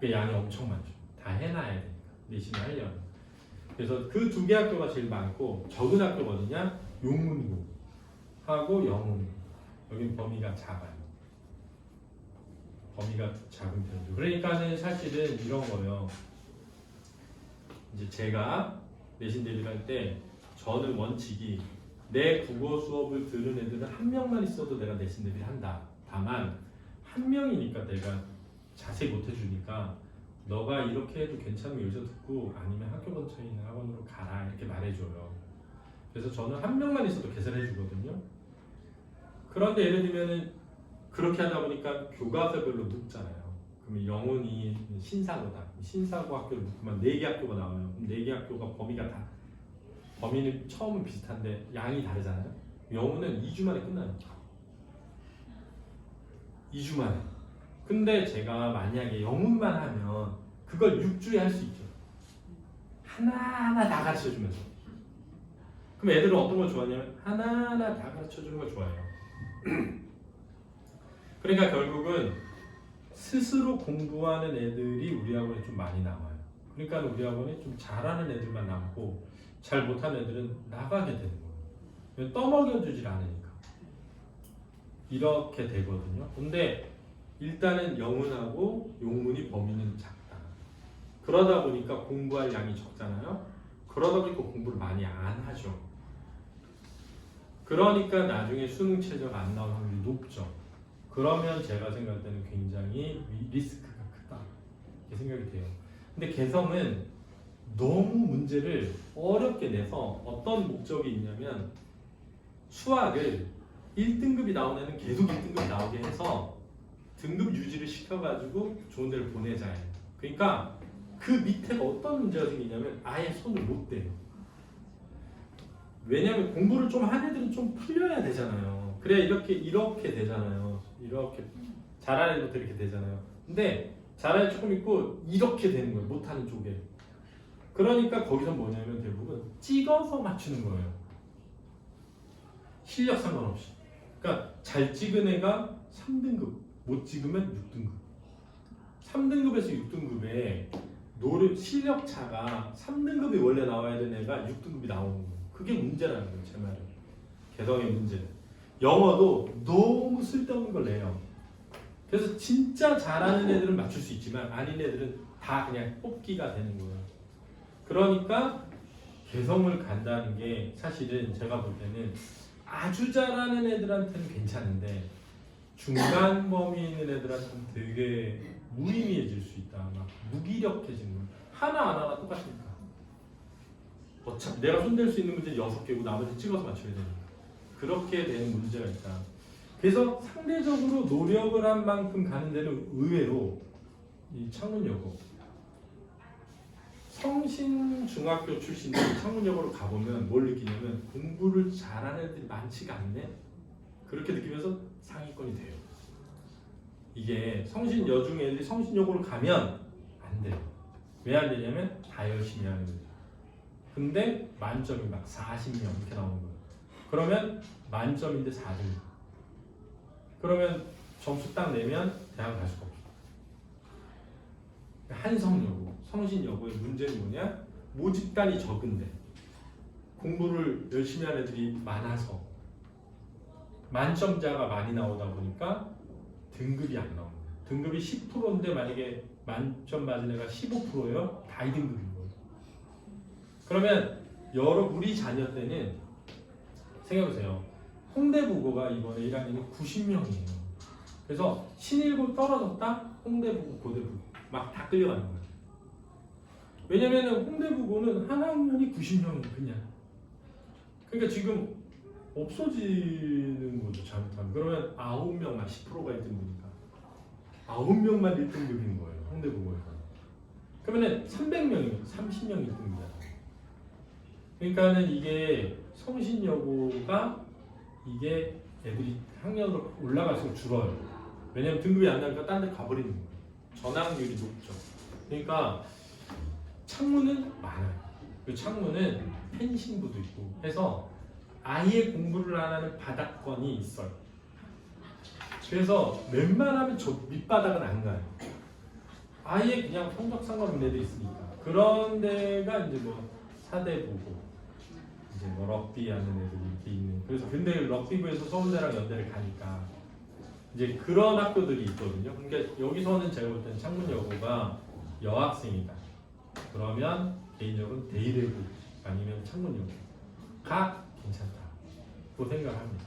그 양이 엄청 많죠. 다 해놔야 되니까 내신을 하려면. 그래서 그 2개 학교가 제일 많고 적은 학교가 어디냐? 용문고 하고 영문고. 여긴 범위가 작아요. 범위가 작은 편이죠. 그러니까는 사실은 이런 거예요. 이제 제가 내신 대비를 할 때 저는 원칙이 내 국어 수업을 들은 애들은 한 명만 있어도 내가 내신 대비를 한다. 다만 한 명이니까 내가 자세히 못 해주니까 너가 이렇게 해도 괜찮으면 여기서 듣고 아니면 학교 근처에 있는 학원으로 가라 이렇게 말해줘요. 그래서 저는 한 명만 있어도 개설해 주거든요. 그런데 예를 들면은 그렇게 하다 보니까 교과서별로 눕잖아요. 그러면 영훈이 신사고다. 신사고 학교를 눕으면 4개 학교가 나와요. 그럼 4개 학교가 범위는 처음은 비슷한데 양이 다르잖아요. 영훈은 2주 만에 끝나요. 2주 만에. 근데 제가 만약에 영훈만 하면 그걸 6주에 할 수 있죠. 하나하나 다 가르쳐주면서. 그럼 애들은 어떤 걸 좋아하냐면 하나하나 다 가르쳐주는 걸 좋아해요. 그러니까 결국은 스스로 공부하는 애들이 우리 학원에 좀 많이 남아요. 그러니까 우리 학원에 좀 잘하는 애들만 남고 잘 못하는 애들은 나가게 되는 거예요. 떠먹여주질 않으니까. 이렇게 되거든요. 근데 일단은 영훈하고 용문이 범위는 작다. 그러다 보니까 공부할 양이 적잖아요. 그러다 보니까 공부를 많이 안 하죠. 그러니까 나중에 수능 최저가 안 나올 확률이 높죠. 그러면 제가 생각할 때는 굉장히 리스크가 크다 이렇게 생각이 돼요. 근데 개성은 너무 문제를 어렵게 내서 어떤 목적이 있냐면 수학을 1등급이 나온 애는 계속 1등급이 나오게 해서 등급 유지를 시켜가지고 좋은 데를 보내자 해요. 그러니까 그 밑에가 어떤 문제가 생기냐면 아예 손을 못 대요. 왜냐하면 공부를 좀 한 애들은 좀 풀려야 되잖아요. 그래야 이렇게 되잖아요. 이렇게 잘하는 애들부터 이렇게 되잖아요. 근데 잘하는 애 조금 있고 이렇게 되는 거예요. 못하는 쪽에. 그러니까 거기서 뭐냐면 대부분 찍어서 맞추는 거예요. 실력 상관없이. 그러니까 잘 찍은 애가 3등급, 못 찍으면 6등급. 3등급에서 6등급에 실력 차가 3등급이 원래 나와야 되는 애가 6등급이 나오는 거예요. 그게 문제라는 거예요, 제 말은. 개성의 문제. 영어도 너무 쓸데없는 걸 내요. 그래서 진짜 잘하는 애들은 맞출 수 있지만 아닌 애들은 다 그냥 뽑기가 되는 거예요. 그러니까 개성을 간다는 게 사실은 제가 볼 때는 아주 잘하는 애들한테는 괜찮은데 중간 범위에 있는 애들한테는 되게 무의미해질 수 있다. 막 무기력해지는 거예요. 하나 똑같으니까. 어차피 내가 손댈 수 있는 문제는 6개고 나머지 찍어서 맞춰야 되니까. 그렇게 되는 문제가 있다. 그래서 상대적으로 노력을 한 만큼 가는 데는 의외로 이 창문여고 성신중학교 출신들이 창문여고로 가보면 뭘 느끼냐면 공부를 잘하는 애들이 많지가 않네. 그렇게 느끼면서 상위권이 돼요. 이게 성신여중 애들이 성신여고를 가면 안 돼요. 왜 안 되냐면 다 열심히 하는 거예요. 근데 만점이 막 40명 이렇게 나오는 거예요. 그러면 만점인데 4등. 그러면 점수 딱 내면 대학 갈 수가 없어. 한성여고, 성신여고의 문제는 뭐냐? 모집단이 적은데 공부를 열심히 하는 애들이 많아서 만점자가 많이 나오다 보니까 등급이 안 나오는 거예요. 등급이 10%인데 만약에 만점 맞은 애가 15%예요? 다 2등급인 거예요. 그러면 우리 자녀 때는 생각해보세요. 홍대부고가 이번에 1학년이 90명이에요. 그래서 신일고 떨어졌다? 홍대부고, 고대부고 막 다 끌려가는 거예요. 왜냐면은 홍대부고는 한 학년이 90명이에요. 그냥. 그러니까 지금 없어지는 거죠. 잘못하면. 그러면 9명만 10%가 1등급이니까 9명만 1등급인 거예요. 홍대부고에서. 그러면은 300명이면 30명이 1등급이잖아요. 그러니까는 이게 성신여고가 이게 애들이 학년으로 올라갈수록 줄어요. 왜냐면 등급이 안 나니까 딴 데 가버리는 거예요. 전학률이 높죠. 그러니까 창문은 많아요. 그 창문은 펜싱부도 있고 해서 아예 공부를 안 하는 바닥권이 있어요. 그래서 웬만하면 저 밑바닥은 안 가요. 아예 그냥 성적 상관없는 애들이 있으니까. 그런 데가 이제 뭐 사대부고 이제 뭐 럭비 하는 애들이 이렇게 있는. 그래서 근데 럭비부에서 서울대랑 연대를 가니까 이제 그런 학교들이 있거든요. 그러니까 여기서는 제가 볼 때는 창문여고가 여학생이다. 그러면 개인적으로 대의대고 아니면 창문여고가 괜찮다고 생각합니다.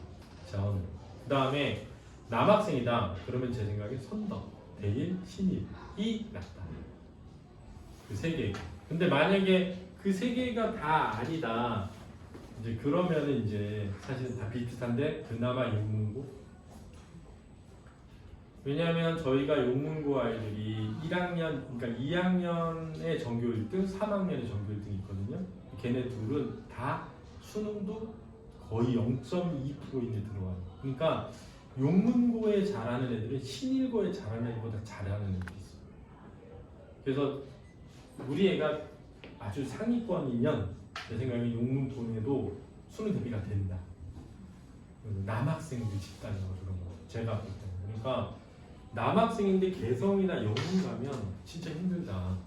저는. 그 다음에 남학생이다. 그러면 제 생각에 선덕, 대일, 신일이 낫다. 그 세 개. 근데 만약에 그 세 개가 다 아니다. 이제 그러면은 이제 사실은 다 비슷한데 그나마 용문고. 왜냐하면 저희가 용문고 아이들이 1학년, 그러니까 2학년에 전교 1등, 3학년에 전교 1등이 있거든요. 걔네 둘은 다 수능도 거의 0.2% 이내 들어와요. 그러니까 용문고에 잘하는 애들은 신일고에 잘하는 애보다 잘하는 애들이 있어요. 그래서 우리 애가 아주 상위권이면 내 생각에 용문 보내도 수능 대비가 된다. 남학생들 집단이라고 그런 거 제가 볼 때는. 그러니까 남학생인데 개성이나 영문 가면 진짜 힘들다.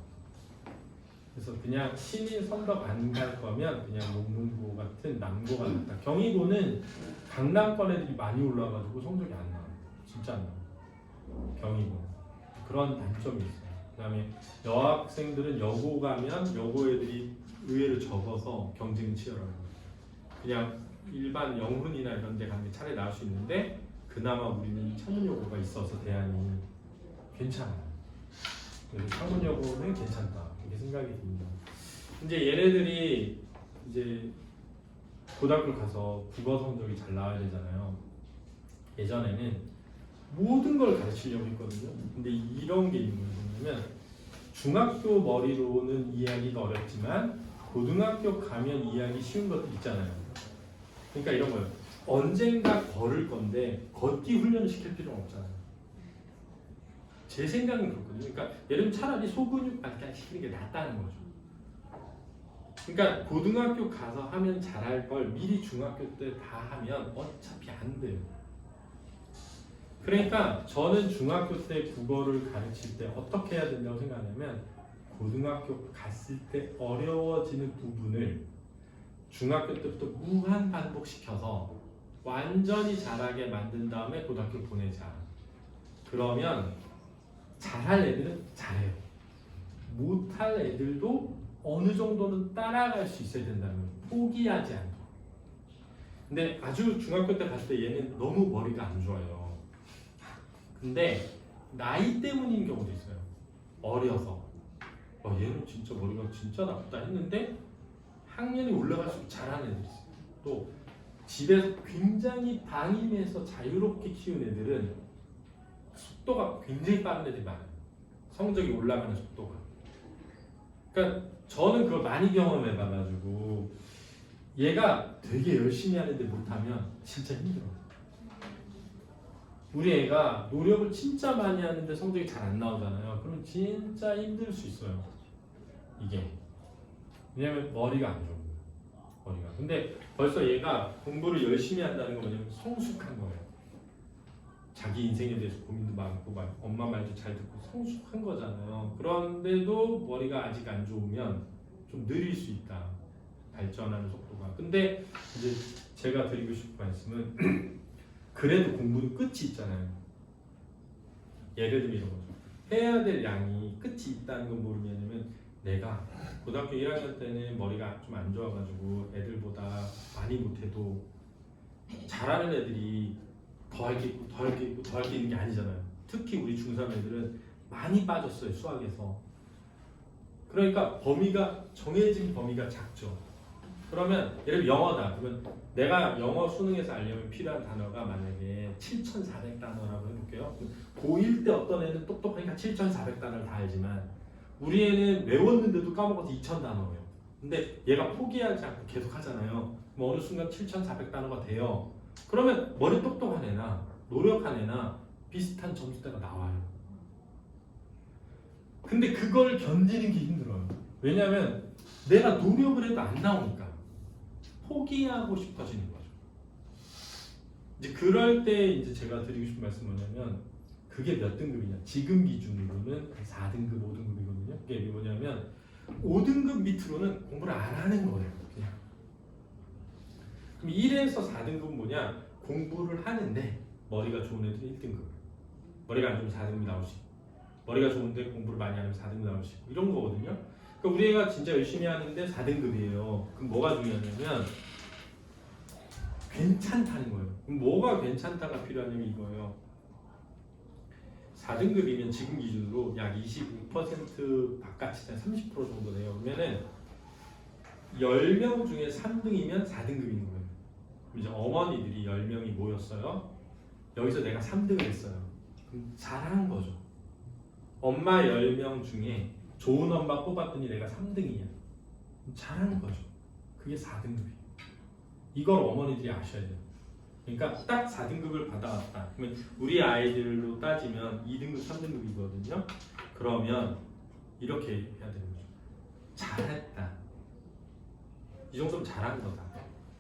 그래서 그냥 신일 선덕 안 갈 거면 그냥 용문고 같은 남고가 낫다. 경희고는 강남권 애들이 많이 올라와가지고 성적이 안 나와요. 진짜 안 나와요. 경희고 그런 단점이 있어요. 그다음에 여학생들은 여고 가면 여고 애들이 의외로 적어서 경쟁이 치열해요. 그냥 일반 영훈이나 이런 데 가면 차라리 나올 수 있는데 그나마 우리는 창문여고가 있어서 대안이 괜찮아요. 그래서 창문여고는 괜찮다 이렇게 생각이 듭니다. 이제 얘네들이 이제 고등학교 가서 국어 성적이 잘 나와야 되잖아요. 예전에는 모든 걸 가르치려고 했거든요. 근데 이런 게 있는 거냐면 중학교 머리로는 이해하기가 어렵지만 고등학교 가면 이해하기 쉬운 것도 있잖아요. 그러니까 이런 거예요. 언젠가 걸을 건데 걷기 훈련을 시킬 필요는 없잖아요. 제 생각은 그렇거든요. 그러니까 예를 들면 차라리 소근육 발달 시키는 게 낫다는 거죠. 그러니까 고등학교 가서 하면 잘할 걸 미리 중학교 때 다 하면 어차피 안 돼요. 그러니까 저는 중학교 때 국어를 가르칠 때 어떻게 해야 된다고 생각하냐면 고등학교 갔을 때 어려워지는 부분을 중학교 때부터 무한 반복시켜서 완전히 잘하게 만든 다음에 고등학교 보내자. 그러면 잘할 애들은 잘해요. 못할 애들도 어느 정도는 따라갈 수 있어야 된다는 거예요. 포기하지 않고. 근데 아주 중학교 때 갔을 때 얘는 너무 머리가 안 좋아요. 근데 나이 때문인 경우도 있어요. 어려서. 얘는 진짜 머리가 진짜 나쁘다 했는데 학년이 올라갈수록 잘하는 애들이 있어요. 또 집에서 굉장히 방임해서 자유롭게 키운 애들은 속도가 굉장히 빠른 애들이 많아요. 성적이 올라가는 속도가. 그러니까 저는 그걸 많이 경험해봐가지고 얘가 되게 열심히 하는데 못하면 진짜 힘들어요. 우리 애가 노력을 진짜 많이 하는데 성적이 잘 안 나오잖아요. 그럼 진짜 힘들 수 있어요. 이게. 왜냐면 머리가 안 좋은 거예요. 머리가. 근데 벌써 얘가 공부를 열심히 한다는 건 뭐냐면 성숙한 거예요. 자기 인생에 대해서 고민도 많고 엄마 말도 잘 듣고 성숙한 거잖아요. 그런데도 머리가 아직 안 좋으면 좀 느릴 수 있다. 발전하는 속도가. 근데 이제 제가 드리고 싶은 말씀은 그래도 공부는 끝이 있잖아요. 예를 들면 이런 거죠. 해야 될 양이 끝이 있다는 건 모르냐면 내가 고등학교 1학년 때는 머리가 좀 안 좋아가지고 애들보다 많이 못해도 잘하는 애들이 더 할 게 있고 더 할 게 있고 더 할 게 있는 게 아니잖아요. 특히 우리 중3 애들은 많이 빠졌어요. 수학에서. 그러니까 범위가 정해진 범위가 작죠. 그러면 예를 들어 영어다. 그러면 내가 영어 수능에서 알려면 필요한 단어가 만약에 7,400단어라고 해볼게요. 고1 때 어떤 애는 똑똑하니까 7,400단어를 다 알지만 우리 애는 외웠는데도 까먹어서 2,000단어예요. 근데 얘가 포기하지 않고 계속 하잖아요. 뭐 어느 순간 7,400단어가 돼요. 그러면 머리 똑똑한 애나 노력한 애나 비슷한 점수대가 나와요. 근데 그걸 견디는 게 힘들어요. 왜냐하면 내가 노력을 해도 안 나오니까 포기하고 싶어지는 거죠. 이제 그럴 때 이제 제가 드리고 싶은 말씀은 뭐냐면 그게 몇 등급이냐? 지금 기준으로는 4등급, 5등급이거든요. 그게 뭐냐면 5등급 밑으로는 공부를 안 하는 거예요. 그냥. 그럼 1에서 4등급은 뭐냐? 공부를 하는데 머리가 좋은 애들은 1등급, 머리가 안 좋으면 4등급 나올 수 있고, 머리가 좋은데 공부를 많이 하면 4등급 나올 수 있고 이런 거거든요. 그러니까 우리 애가 진짜 열심히 하는데 4등급이에요. 그럼 뭐가 중요하냐면 괜찮다는 거예요. 그럼 뭐가 괜찮다가 필요하냐면 이거예요. 4등급이면 지금 기준으로 약 25% 바깥이잖아요. 30% 정도 돼요. 그러면은 10명 중에 3등이면 4등급인 거예요. 그럼 이제 어머니들이 10명이 모였어요. 여기서 내가 3등을 했어요. 그럼 잘한 거죠. 엄마 10명 중에 좋은 엄마 뽑았더니 내가 3등이야. 잘하는 거죠. 그게 4등급이에요. 이걸 어머니들이 아셔야 돼요. 그러니까 딱 4등급을 받아왔다. 그러면 우리 아이들로 따지면 2등급, 3등급이거든요. 그러면 이렇게 해야 되는 거죠. 잘했다. 이 정도면 잘한 거다.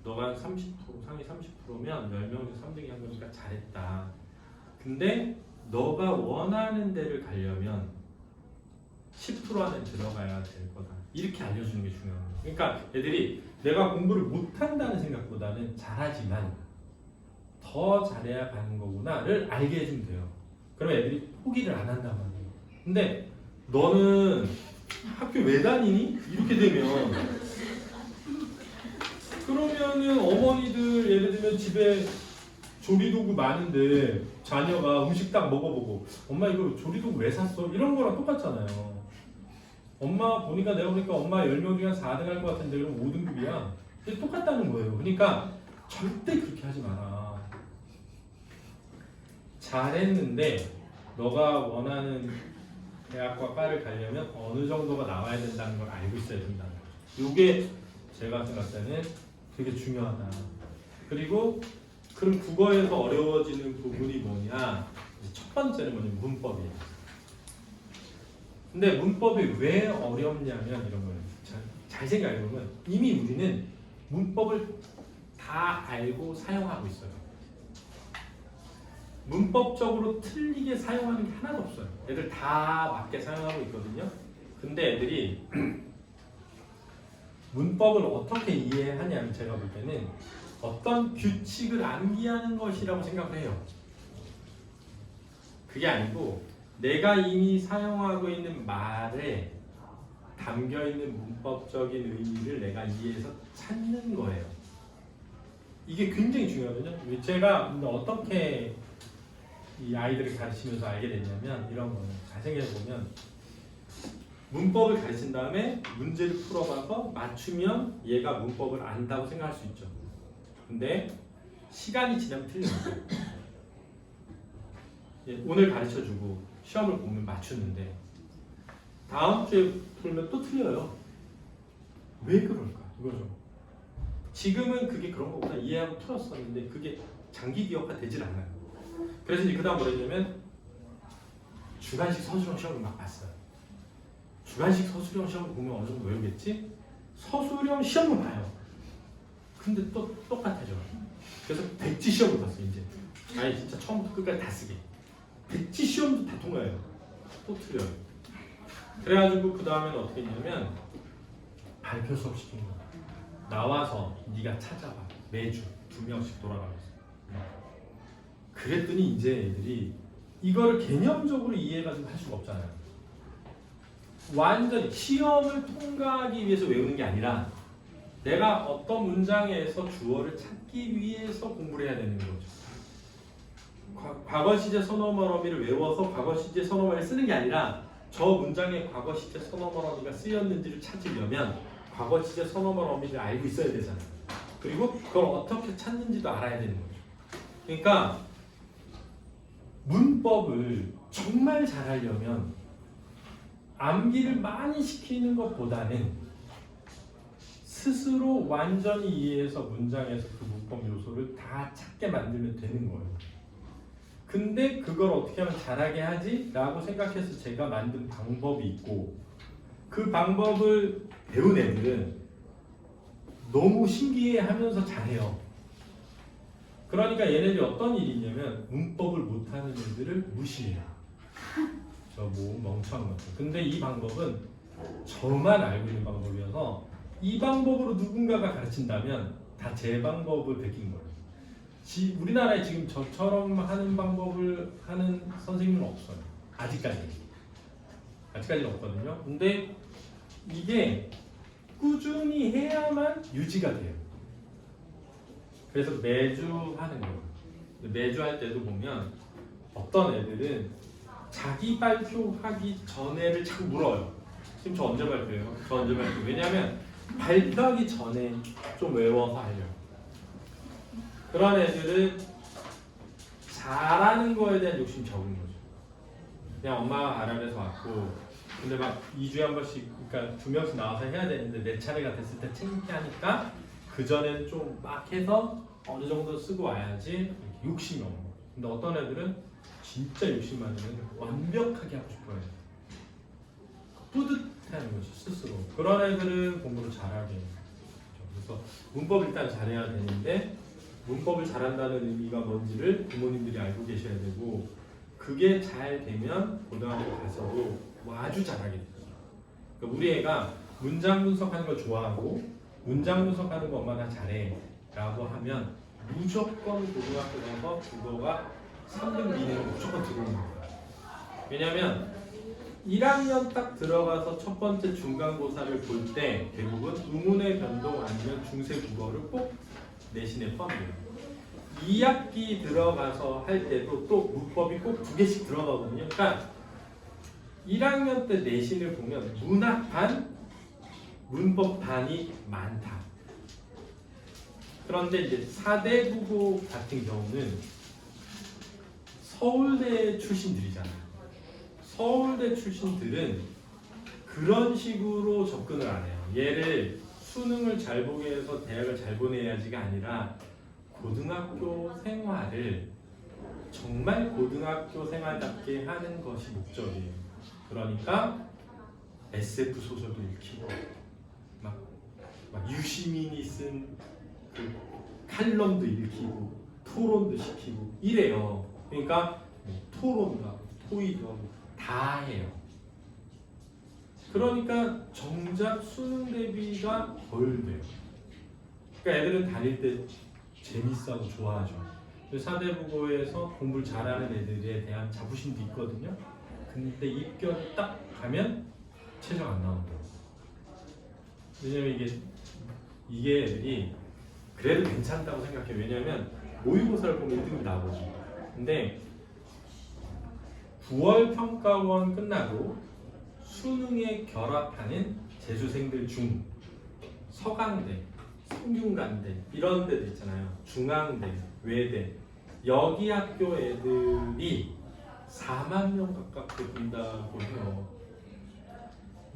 너가 30%, 상위 30%면 10명 중 3등이 한 거니까 잘했다. 근데 너가 원하는 데를 가려면 10% 안에 들어가야 될 거다. 이렇게 알려주는 게 중요한 거예요. 그러니까 애들이 내가 공부를 못한다는 생각보다는 잘하지만 더 잘해야 가는 거구나를 알게 해주면 돼요. 그러면 애들이 포기를 안 한단 말이에요. 근데 너는 학교 왜 다니니? 이렇게 되면 그러면은 어머니들 예를 들면 집에 조리도구 많은데 자녀가 음식 딱 먹어보고 엄마 이거 조리도구 왜 샀어? 이런 거랑 똑같잖아요. 엄마 보니까 내가 보니까 엄마 10명 중에 한 4등 할 것 같은데 그럼 5등급이야. 똑같다는 거예요. 그러니까 절대 그렇게 하지 마라. 잘했는데 너가 원하는 대학과 과를 가려면 어느 정도가 나와야 된다는 걸 알고 있어야 된다는 거죠. 이게 제가 생각할 때는 되게 중요하다. 그리고 그럼 국어에서 어려워지는 부분이 뭐냐? 첫 번째는 뭐냐면 문법이에요. 근데 문법이 왜 어렵냐면 이런 거예요. 잘 생각해보면 이미 우리는 문법을 다 알고 사용하고 있어요. 문법적으로 틀리게 사용하는 게 하나도 없어요. 애들 다 맞게 사용하고 있거든요. 근데 애들이 문법을 어떻게 이해하냐면 제가 볼 때는 어떤 규칙을 암기하는 것이라고 생각을 해요. 그게 아니고 내가 이미 사용하고 있는 말에 담겨있는 문법적인 의미를 내가 이해해서 찾는 거예요. 이게 굉장히 중요하거든요. 제가 어떻게 이 아이들을 가르치면서 알게 됐냐면 이런 거예요. 잘 생각해보면 문법을 가르친 다음에 문제를 풀어봐서 맞추면 얘가 문법을 안다고 생각할 수 있죠. 근데 시간이 지나면 틀려요. 오늘 가르쳐주고 시험을 보면 맞추는데 다음 주에 풀면 또 틀려요. 왜 그럴까? 이거죠. 지금은 그게 그런 거구나 이해하고 풀었었는데 그게 장기 기억화 되질 않아요. 그래서 이제 그 다음 뭐라 했냐면 주관식 서술형 시험을 막 봤어요. 주관식 서술형 시험을 보면 어느 정도 외우겠지? 서술형 시험을 봐요. 근데 또 똑같아져. 그래서 백지 시험을 봤어요. 이제 아예 진짜 처음부터 끝까지 다 쓰게. 백지 시험도 다 통과해요. 또 틀려요. 그래가지고 그 다음에는 어떻게 했냐면 발표 수업 시킨 거야. 나와서 네가 찾아봐. 매주 2명씩 돌아가면서. 그랬더니 이제 애들이 이거를 개념적으로 이해해가지고 할 수가 없잖아요. 완전히 시험을 통과하기 위해서 외우는 게 아니라 내가 어떤 문장에서 주어를 찾기 위해서 공부를 해야 되는 거죠. 과거 시제 선어머러미를 외워서 과거 시제 선어머러미를 쓰는 게 아니라 저 문장에 과거 시제 선어머러미가 쓰였는지를 찾으려면 과거 시제 선어머러미를 알고 있어야 되잖아요. 그리고 그걸 어떻게 찾는지도 알아야 되는 거죠. 그러니까 문법을 정말 잘하려면 암기를 많이 시키는 것보다는 스스로 완전히 이해해서 문장에서 그 문법 요소를 다 찾게 만들면 되는 거예요. 근데 그걸 어떻게 하면 잘하게 하지? 라고 생각해서 제가 만든 방법이 있고 그 방법을 배운 애들은 너무 신기해하면서 잘해요. 그러니까 얘네들이 어떤 일이 있냐면 문법을 못하는 애들을 무시해요. 저 뭐 멍청한 것들. 근데 이 방법은 저만 알고 있는 방법이어서 이 방법으로 누군가가 가르친다면 다 제 방법을 베낀 거예요. 우리나라에 지금 저처럼 하는 방법을 하는 선생님은 없어요. 아직까지는 없거든요. 근데 이게 꾸준히 해야만 유지가 돼요. 그래서 매주 하는 거예요. 매주 할 때도 보면 어떤 애들은 자기 발표하기 전에를 자꾸 물어요. 지금 저 언제 발표해요? 저 언제 발표? 왜냐하면 발표하기 전에 좀 외워서 하려고. 그런 애들은 잘하는 거에 대한 욕심이 적은 거죠. 그냥 엄마가 알아내서 왔고, 근데 막 2주에 한 번씩, 그러니까 2명씩 나와서 해야 되는데 내 차례가 됐을 때 창피하니까 그 전에는 좀 막 해서 어느 정도 쓰고 와야지 욕심이 없는 거예요. 근데 어떤 애들은 진짜 욕심 많으면 완벽하게 하고 싶어요. 뿌듯해하는 거죠, 스스로. 그런 애들은 공부를 잘하게 해요. 그래서 문법 일단 잘해야 되는데 문법을 잘한다는 의미가 뭔지를 부모님들이 알고 계셔야 되고, 그게 잘 되면 고등학교 가서도 뭐 아주 잘하게 돼요. 그러니까 우리 애가 문장 분석하는 걸 좋아하고 문장 분석하는 거 엄마 나 잘해 라고 하면 무조건 고등학교 가서 국어가 3등 이내로 무조건 들어오는 거예요. 왜냐면 1학년 딱 들어가서 첫 번째 중간고사를 볼 때 대부분 의문의 변동 아니면 중세 국어를 꼭 내신에 포함돼요. 2학기 들어가서 할 때도 또 문법이 꼭 2개씩 들어가거든요. 그러니까 1학년 때 내신을 보면 문학 반, 문법 반이 많다. 그런데 이제 4대 국어 같은 경우는 서울대 출신들이잖아요. 서울대 출신들은 그런 식으로 접근을 안 해요. 얘를 수능을 잘 보기 위해서 대학을 잘 보내야지가 아니라 고등학교 생활을 정말 고등학교 생활답게 하는 것이 목적이에요. 그러니까 SF 소설도 읽히고 막 유시민이 쓴 그 칼럼도 읽히고 토론도 시키고 이래요. 그러니까 뭐 토론도 하고 토의도 하고 다 해요. 그러니까 정작 수능 대비가 덜 돼요. 그러니까 애들은 다닐 때 재밌어하고 좋아하죠. 4대 국어에서 공부를 잘하는 애들에 대한 자부심도 있거든요. 근데 입결을 딱 가면 최저 안 나온다. 왜냐면 이게 애들이 그래도 괜찮다고 생각해요. 왜냐면 모의고사를 보면 1등이 나오거든요. 근데 9월 평가원 끝나고 수능에 결합하는 재수생들 중 서강대, 성균관대 이런 데도 있잖아요. 중앙대, 외대 여기 학교 애들이 4만 명 가깝게 본다고 해요.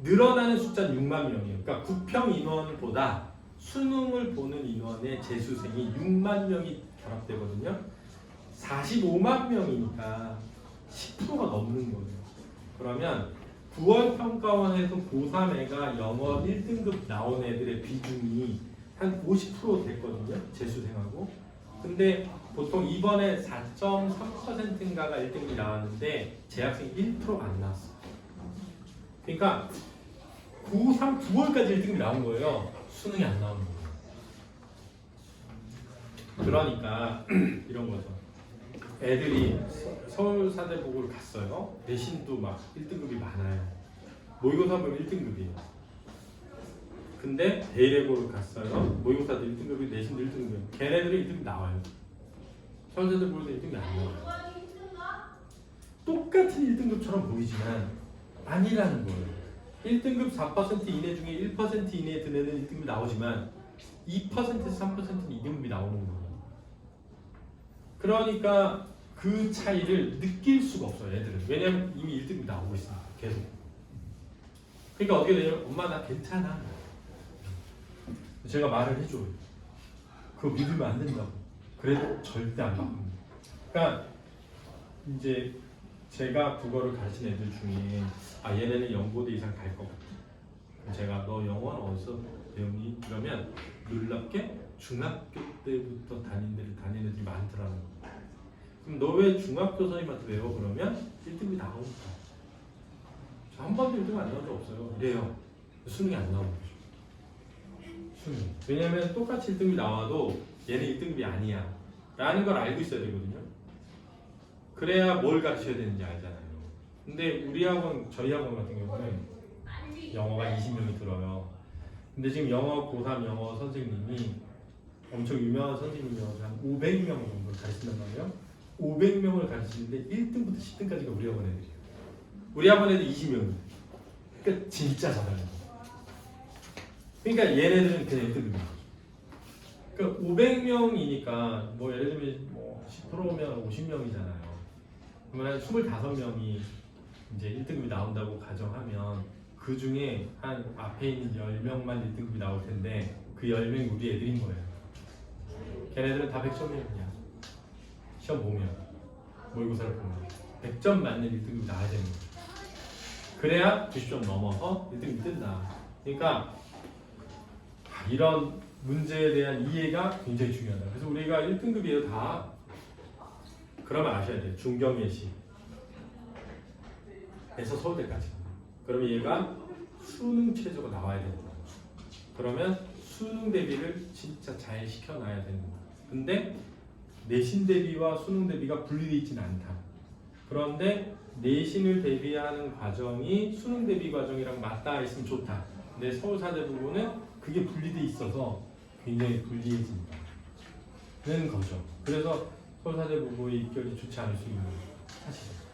늘어나는 숫자는 6만 명이에요. 그러니까 구평 인원보다 수능을 보는 인원의 재수생이 6만 명이 결합되거든요. 45만 명이니까 10%가 넘는 거예요. 그러면 9월 평가원에서 고3애가 영어 1등급 나온 애들의 비중이 한 50% 됐거든요. 재수생하고. 근데 보통 이번에 4.3%인가가 1등급이 나왔는데 재학생이 1%가 안 나왔어요. 그러니까 고3 9월까지 1등급이 나온 거예요. 수능이 안 나오는 거예요. 그러니까 이런 거죠. 애들이 서울 사대보고를 갔어요. 내신도 막 1등급이 많아요. 모의고사 보면 1등급이에요. 근데 대일외고를 갔어요. 모의고사도 1등급이, 내신도 1등급이에요. 걔네들이 1등급 나와요. 서울사대보고도 1등급이 안 나와요. 똑같은 1등급처럼 보이지만 아니라는 거예요. 1등급 4% 이내 중에 1% 이내에 든 애는 1등급이 나오지만 2%에서 3%는 2등급이 나오는 거예요. 그러니까 그 차이를 느낄 수가 없어요, 애들은. 왜냐면 이미 1등급이 나오고 있으니까, 계속. 그러니까 어떻게 되냐면, 엄마 나 괜찮아. 제가 말을 해줘요. 그거 믿으면 안 된다고. 그래도 절대 안 바꿉니다. 그러니까 이제 제가 국어를 가르친 애들 중에 얘네는 연고대 이상 갈 것 같아. 제가 너 영어는 어디서 배우니? 그러면 놀랍게 중학교 때부터 다니는 애들이 많더라는 거예요. 그럼 너 왜 중학교 선생님한테 배워? 그러면 1등급이 나오니까. 저 한 번도 1등 안 나온 적 없어요. 이래요. 수능이 안 나오는 거죠. 수능. 왜냐면 똑같이 1등급이 나와도 얘는 1등급이 아니야 라는 걸 알고 있어야 되거든요. 그래야 뭘 가르쳐야 되는지 알잖아요. 근데 우리 학원, 저희 학원 같은 경우는 영어가 20명이 들어요. 근데 지금 영어 고3 영어 선생님이 엄청 유명한 선생님이어서 한 500명 정도를 가르친단 말이에요. 500명을 가르치는데 1등부터 10등까지가 우리 학원 애들이에요. 우리 학원 애들 20명이. 그러니까 진짜 잘하는 거. 그러니까 얘네들은 그냥 1등급이야. 그러니까 500명이니까 뭐 예를 들면 뭐 10%면 50명이잖아요. 그러면 25명이 이제 1등급이 나온다고 가정하면 그 중에 한 앞에 있는 10명만 1등급이 나올 텐데 그 10명이 우리 애들인 거예요. 걔네들은 다 100점이야. 시험 보면 모의고사를 보면 100점 맞는 1등급이 나와야 되는 거예요. 그래야 90점 넘어서 1등급이 뜬다. 그러니까 이런 문제에 대한 이해가 굉장히 중요하다. 그래서 우리가 1등급이에요 다. 그러면 아셔야 돼요. 중경예시에서 서울대까지. 그러면 얘가 수능 최저가 나와야 된다. 그러면 수능 대비를 진짜 잘 시켜놔야 되는 거야. 근데 내신 대비와 수능 대비가 분리되어 있지는 않다. 그런데 내신을 대비하는 과정이 수능 대비 과정이랑 맞닿아 있으면 좋다. 근데 서울사대 부분은 그게 분리되어 있어서 굉장히 불리해진다는 거죠. 그래서 서울사대 부부의 입결이 좋지 않을 수 있는 사실입니다.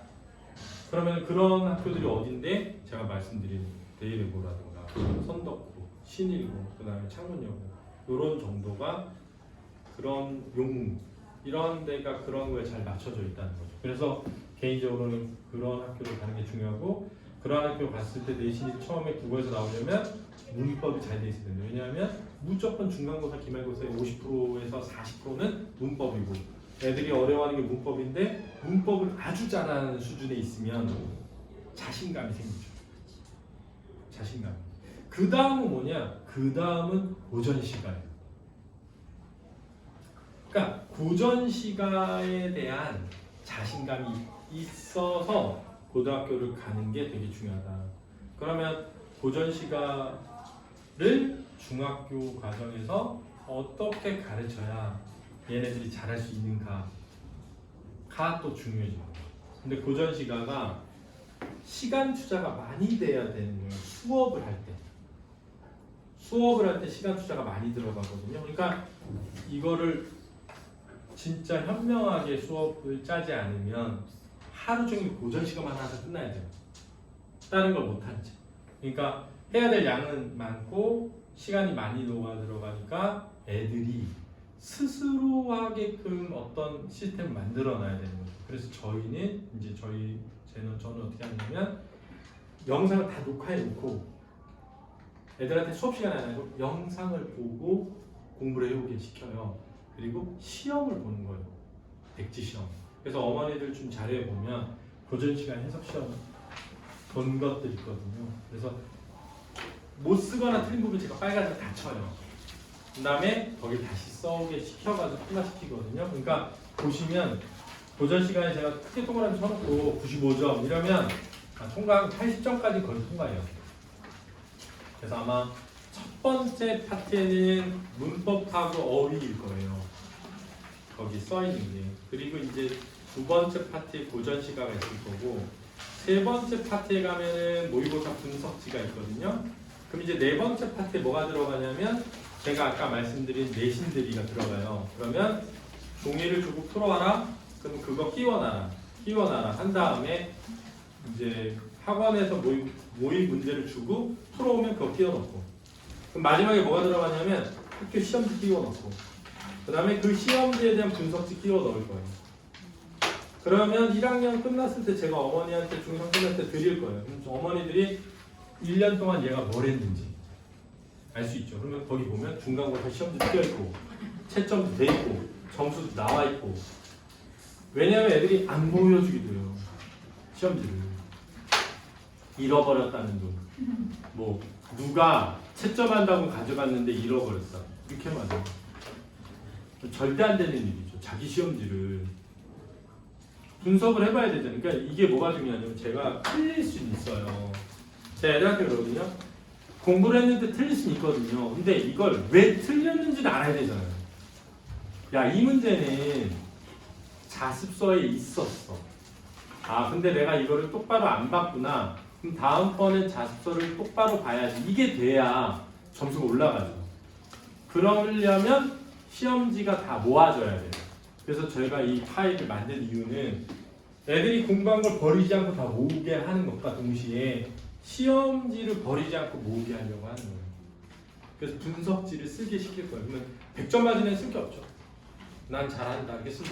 그러면 그런 학교들이 어딘데? 제가 말씀드린 대일외고라든가 선덕고, 신일고, 그 다음에 창문여고 이런 정도가 그런 용무 이런 데가 그런 거에 잘 맞춰져 있다는 거죠. 그래서 개인적으로는 그런 학교를 가는 게 중요하고 그런 학교 갔을 때 내신이 처음에 국어에서 나오려면 문법이 잘 돼 있어야 된다. 왜냐하면 무조건 중간고사, 기말고사의 50%에서 40%는 문법이고 애들이 어려워하는 게 문법인데 문법을 아주 잘하는 수준에 있으면 자신감이 생기죠. 자신감. 그 다음은 뭐냐? 그 다음은 고전시가예요. 그러니까 고전시가에 대한 자신감이 있어서 고등학교를 가는 게 되게 중요하다. 그러면 고전시가를 중학교 과정에서 어떻게 가르쳐야 얘네들이 잘할 수 있는가가 또 중요해집니다. 근데 고전시가가 시간 투자가 많이 돼야 되는 거예요. 수업을 할 때. 수업을 할 때 시간 투자가 많이 들어가거든요. 그러니까 이거를 진짜 현명하게 수업을 짜지 않으면 하루 종일 고전 시간만 하서 끝나야 돼요. 다른 걸 못하지. 그러니까 해야 될 양은 많고 시간이 많이 녹아 들어가니까 애들이 스스로 하게끔 어떤 시스템을 만들어 놔야 되는 거죠. 그래서 저희는 이제 저는 어떻게 하냐면 영상을 다 녹화해 놓고 애들한테 수업 시간이 아니고 영상을 보고 공부를 해오게 시켜요. 그리고 시험을 보는 거예요. 백지 시험. 그래서 어머니들 좀 자료에 보면 고전 시간 해석 시험 본 것들 있거든요. 그래서 못 쓰거나 틀린 부분 제가 빨간색 다 쳐요. 그 다음에 거기 다시 써오게 시켜가지고 통과시키거든요. 그러니까 보시면 고전 시간에 제가 크게 동그라미 쳐놓고 95점 이러면 통과 80점까지 거의 통과해요. 그래서 아마 첫 번째 파트에는 문법하고 어휘일 거예요. 거기 써있는 게. 그리고 이제 두 번째 파트에 고전 시가가 있을 거고 세 번째 파트에 가면은 모의고사 분석지가 있거든요. 그럼 이제 네 번째 파트에 뭐가 들어가냐면 제가 아까 말씀드린 내신 대비가 들어가요. 그러면 종이를 주고 풀어와라. 그럼 그거 끼워놔라 한 다음에 이제 학원에서 모의 문제를 주고 풀어오면 그거 끼워넣고 그럼 마지막에 뭐가 들어가냐면 학교 시험지 끼워넣고 그 다음에 그 시험지에 대한 분석지 끼워넣을 거예요. 그러면 1학년 끝났을 때 제가 어머니한테 중3 끝날 때 드릴 거예요. 그럼 어머니들이 1년 동안 얘가 뭘 했는지 알 수 있죠. 그러면 거기 보면 중간고사 시험지도 껴있고 채점도 돼 있고 점수도 나와 있고 왜냐하면 애들이 안 보여주기도 해요. 시험지를 잃어버렸다는 둥 뭐 누가 채점한다고 가져갔는데 잃어버렸다 이렇게 말해요. 절대 안 되는 일이죠. 자기 시험지를 분석을 해봐야 되잖아요. 그러니까 이게 뭐가 중요하냐면 제가 틀릴 수는 있어요. 제가 애들한테 그러거든요. 공부를 했는데 틀릴 수는 있거든요. 근데 이걸 왜 틀렸는지는 알아야 되잖아요. 야, 이 문제는 자습서에 있었어. 아, 근데 내가 이거를 똑바로 안 봤구나. 그럼 다음번에 자습서를 똑바로 봐야지. 이게 돼야 점수가 올라가죠. 그러려면 시험지가 다 모아져야 돼요. 그래서 저희가 이 파일을 만든 이유는 애들이 공부한 걸 버리지 않고 다 모으게 하는 것과 동시에 시험지를 버리지 않고 모으게 하려고 하는 거예요. 그래서 분석지를 쓰게 시킬 거예요. 그러면 100점 맞은 애는 쓸 게 없죠. 난 잘한다 이렇게 쓰고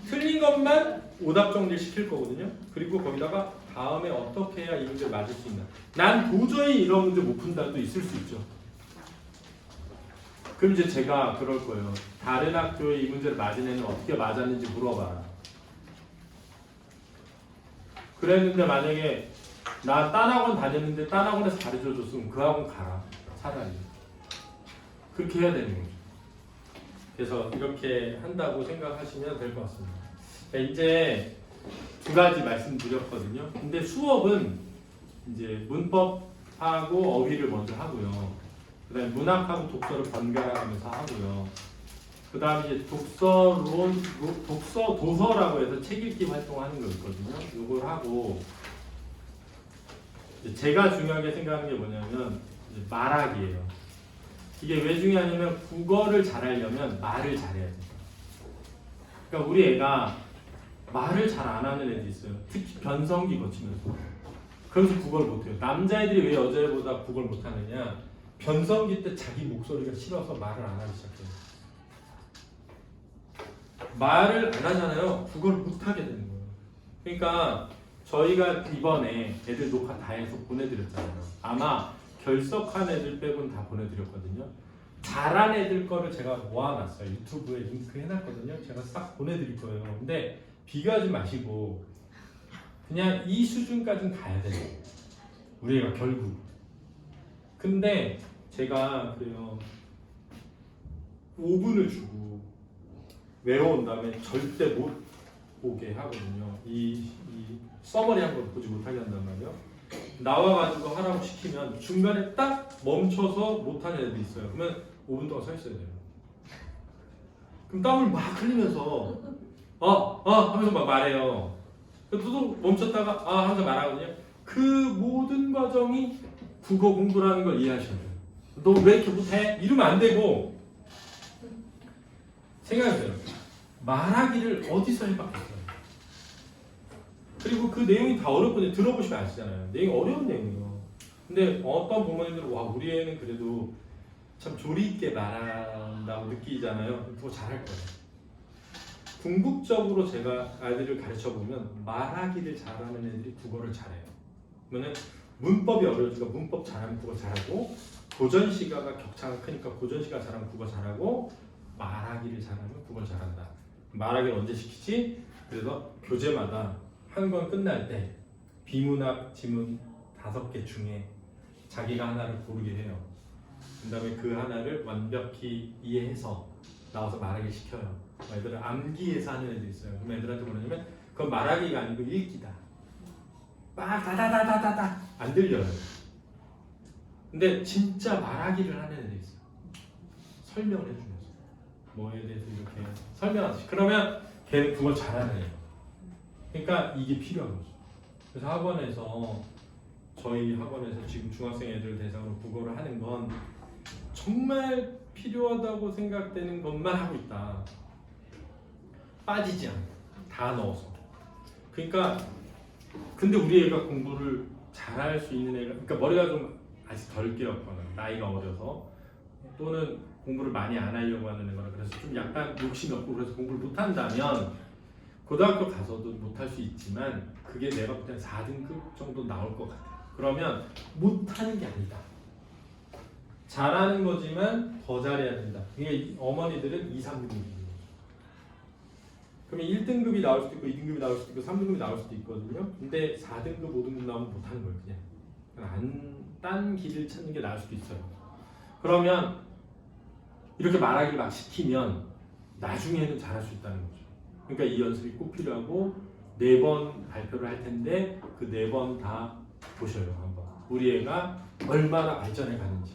틀린 것만 오답 정리를 시킬 거거든요. 그리고 거기다가 다음에 어떻게 해야 이 문제를 맞을 수 있나. 난 도저히 이런 문제 못 푼다도 있을 수 있죠. 그럼 이제 제가 그럴 거예요. 다른 학교에 이 문제를 맞은 애는 어떻게 맞았는지 물어봐라. 그랬는데 만약에 나 딴 학원 다녔는데 딴 학원에서 가르쳐줬으면 그 학원 가라. 차라리. 그렇게 해야 되는 거죠. 그래서 이렇게 한다고 생각하시면 될 것 같습니다. 이제 두 가지 말씀드렸거든요. 근데 수업은 이제 문법하고 어휘를 먼저 하고요. 그다음에 문학하고 독서를 번갈아가면서 하고요. 그다음에 이제 독서 도서라고 해서 책 읽기 활동하는 거 있거든요. 이걸 하고 제가 중요하게 생각하는 게 뭐냐면 이제 말하기예요. 이게 왜 중요하냐면 국어를 잘하려면 말을 잘해야 돼요. 그러니까 우리 애가 말을 잘 안 하는 애들이 있어요. 특히 변성기 거치면서. 그래서 국어를 못해요. 남자애들이 왜 여자애보다 국어를 못하느냐? 변성기 때 자기 목소리가 싫어서 말을 안 하기 시작해요. 말을 안 하잖아요. 국어를 못하게 되는 거예요. 그러니까 저희가 이번에 애들 녹화 다 해서 보내드렸잖아요. 아마 결석한 애들 빼고는 다 보내드렸거든요. 잘한 애들 거를 제가 모아놨어요. 유튜브에 링크 해놨거든요. 제가 싹 보내드릴 거예요. 근데 비교하지 마시고 그냥 이 수준까지는 가야 돼요. 우리 애가 결국. 근데 제가 그래요. 5분을 주고 외워온 다음에 절대 못 보게 하거든요. 이 서머리 한 번 보지 못하게 한단 말이에요. 나와가지고 하라고 시키면 중간에 딱 멈춰서 못하는 애들이 있어요. 그러면 5분 동안 서 있어야 돼요. 그럼 땀을 막 흘리면서 하면서 막 말해요. 또 멈췄다가 하면서 말하거든요. 그 모든 과정이 국어 공부라는 걸 이해하셔야 돼요. 너 왜 이렇게 못해? 이러면 안 되고 생각해보세요. 말하기를 어디서 해봤겠어요? 그리고 그 내용이 다 어렵거든요. 들어보시면 아시잖아요. 내용이 어려운 내용이에요. 근데 어떤 부모님들은 와 우리 애는 그래도 참 조리 있게 말한다고 느끼잖아요. 그거 잘할 거예요. 궁극적으로 제가 아이들을 가르쳐보면 말하기를 잘하는 애들이 국어를 잘해요. 그러면 문법이 어려우니까 문법 잘하면 국어 잘하고 고전시가가 격차가 크니까 고전시가 잘하면 국어 잘하고 말하기를 잘하면 국어 잘한다. 말하기를 언제 시키지? 그래서 교재마다 한 권 끝날 때 비문학 지문 5개 중에 자기가 하나를 고르게 해요. 그 다음에 그 하나를 완벽히 이해해서 나와서 말하기 시켜요. 애들은 암기해서 하는 애들이 있어요. 그럼 애들한테 뭐냐면 그건 말하기가 아니고 읽기다. 막 다다다다다다 안 들려요. 근데 진짜 말하기를 하는 애들이 있어요. 설명을 해주면서 뭐에 대해서 이렇게 설명하듯이. 그러면 걔는 그걸 잘하는 애예요. 그러니까 이게 필요한 거죠. 그래서 학원에서 저희 학원에서 지금 중학생 애들 대상으로 국어를 하는 건 정말 필요하다고 생각되는 것만 하고 있다. 빠지지 않고 다 넣어서. 그러니까 근데 우리 애가 공부를 잘할 수 있는 애가 그러니까 머리가 좀 아직 덜 깨었거나 나이가 어려서 또는 공부를 많이 안 하려고 하는 애거나 그래서 좀 약간 욕심이 없고 그래서 공부를 못한다면 고등학교 가서도 못할 수 있지만 그게 내가 볼 때는 4등급 정도 나올 것 같아요. 그러면 못하는 게 아니다. 잘하는 거지만 더 잘해야 된다. 이게 어머니들은 2, 3등급입니다. 그러면 1등급이 나올 수도 있고 2등급이 나올 수도 있고 3등급이 나올 수도 있거든요. 근데 4등급, 5등급 나오면 못하는 거예요. 그냥 딴 길을 찾는 게 나을 수도 있어요. 그러면 이렇게 말하기를 막 시키면 나중에는 잘할 수 있다는 거죠. 그러니까 이 연습이 꼭 필요하고 4번 발표를 할 텐데 그 4번 다 보셔요. 한번 우리 애가 얼마나 발전해 가는지.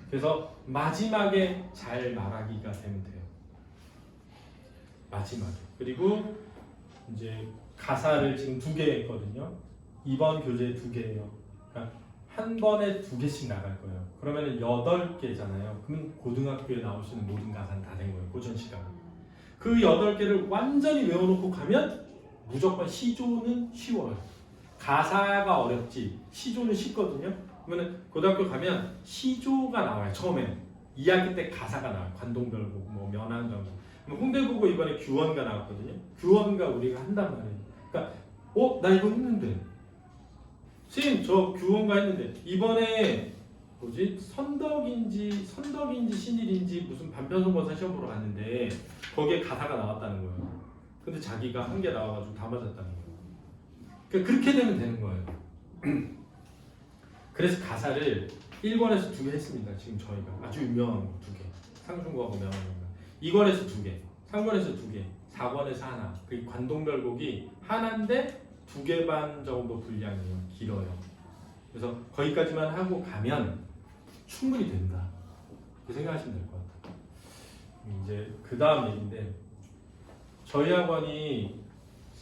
그래서 마지막에 잘 말하기가 되면 돼요. 마지막에. 그리고 이제 가사를 지금 2개 했거든요. 이번 교재 2개예요. 그러니까 한 번에 2개씩 나갈 거예요. 그러면 8개잖아요. 그러면 고등학교에 나올 수 있는 모든 가사는 다 된 거예요. 고전 시간. 그 8개를 완전히 외워놓고 가면 무조건 시조는 쉬워요. 가사가 어렵지 시조는 쉽거든요. 그러면 고등학교 가면 시조가 나와요. 처음에 2학기 때 가사가 나와요. 관동별곡, 뭐 면항정고. 홍대국어 이번에 규원가 나왔거든요. 규원가 우리가 한단 말이에요. 그러니까 나 이거 했는데 선생님 저 규원가 했는데 이번에 뭐지 선덕인지 신일인지 무슨 반편성범사 시험 보러 갔는데 거기에 가사가 나왔다는 거예요. 근데 자기가 한 개 나와가지고 다 맞았다는 거예요. 그러니까 그렇게 되면 되는 거예요. 그래서 가사를 1권에서 2개 했습니다. 지금 저희가 아주 유명한 거 2개, 상중국하고 명함인가. 2권에서 2개, 3권에서 2개, 4권에서 하나. 그 관동별곡이 하나인데 2개 반 정도 분량이에요. 길어요. 그래서 거기까지만 하고 가면 충분히 된다. 그렇게 생각하시면 될 것 같아요. 이제 그 다음 얘기인데 저희 학원이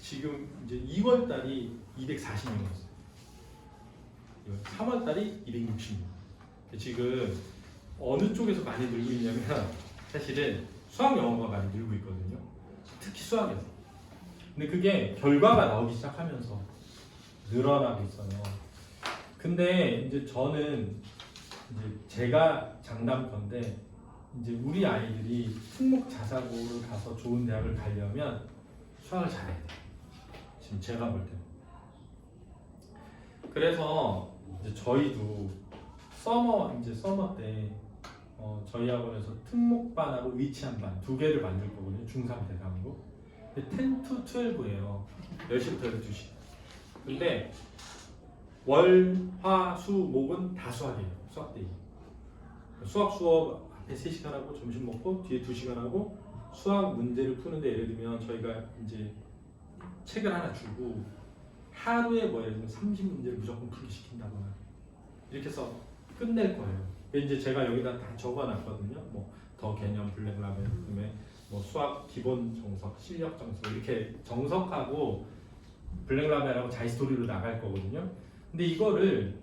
지금 이제 2월 달이 240명이었어요. 3월 달이 260명. 지금 어느 쪽에서 많이 늘고 있냐면 사실은 수학 영어가 많이 늘고 있거든요. 특히 수학에서. 근데 그게 결과가 나오기 시작하면서 늘어나고 있어요. 근데 이제 저는 이제 제가 장담컨대 이제 우리 아이들이 특목 자사고를 가서 좋은 대학을 가려면 수학을 잘해야 돼요. 지금 제가 볼 때는. 그래서 이제 저희도 서머 때 저희 학원에서 특목반하고 의치한 반 2개를 만들 거거든요. 중3 대상으로. 근데 10 to 12예요. 10시부터 12시. 근데 월, 화, 수, 목은 다 수학이에요. 수학데이. 수학 수업 앞에 3시간 하고 점심 먹고 뒤에 2시간 하고 수학 문제를 푸는데 예를 들면 저희가 이제 책을 하나 주고 하루에 뭐 예를 들면 30문제를 무조건 풀기 시킨다거나 이렇게 해서 끝낼 거예요. 이제 제가 여기다 다 적어놨거든요. 뭐 더 개념, 블랙라벨, 그다음에 뭐 수학 기본 정석, 실력 정석 이렇게 정석하고 블랙라벨하고 자이스토리로 나갈 거거든요. 근데 이거를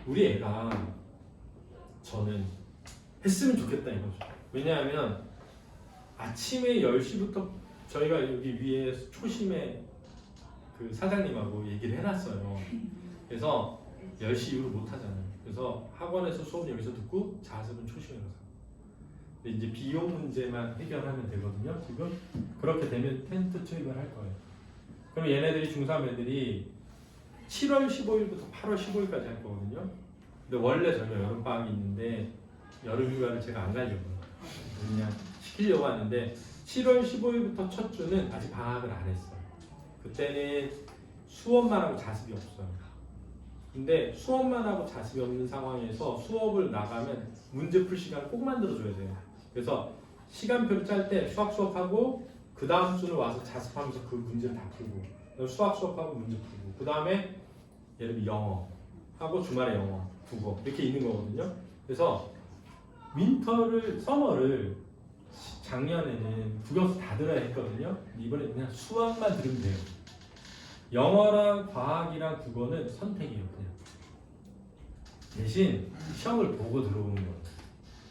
우리 애가 저는 했으면 좋겠다 이거죠. 왜냐하면 아침에 10시부터 저희가 여기 위에 초심에 그 사장님하고 얘기를 해놨어요. 그래서 10시 이후로 못 하잖아요. 그래서 학원에서 수업은 여기서 듣고 자습은 초심에 가서. 근데 이제 비용 문제만 해결하면 되거든요. 지금 그렇게 되면 텐트 투입을 할 거예요. 그럼 얘네들이 중3 애들이 7월 15일부터 8월 15일까지 할 거거든요. 근데 원래 저희가 여름방학이 있는데 여름휴가를 제가 안 가려고요. 그냥 시키려고 하는데 7월 15일부터 첫 주는 아직 방학을 안 했어요. 그때는 수업만 하고 자습이 없어요. 근데 수업만 하고 자습이 없는 상황에서 수업을 나가면 문제 풀 시간을 꼭 만들어줘야 돼요. 그래서 시간표를 짤 때 수학 수업하고 그 다음 주는 와서 자습하면서 그 문제를 다 풀고 수학 수업하고 문제 풀고 그 다음에 예를 들면 영어 하고 주말에 영어, 국어 이렇게 있는 거거든요. 그래서 서머를 작년에는 국영수 다 들어야 했거든요. 이번에 그냥 수학만 들으면 돼요. 영어랑 과학이랑 국어는 선택이에요. 그냥. 대신 시험을 보고 들어오는 거예요.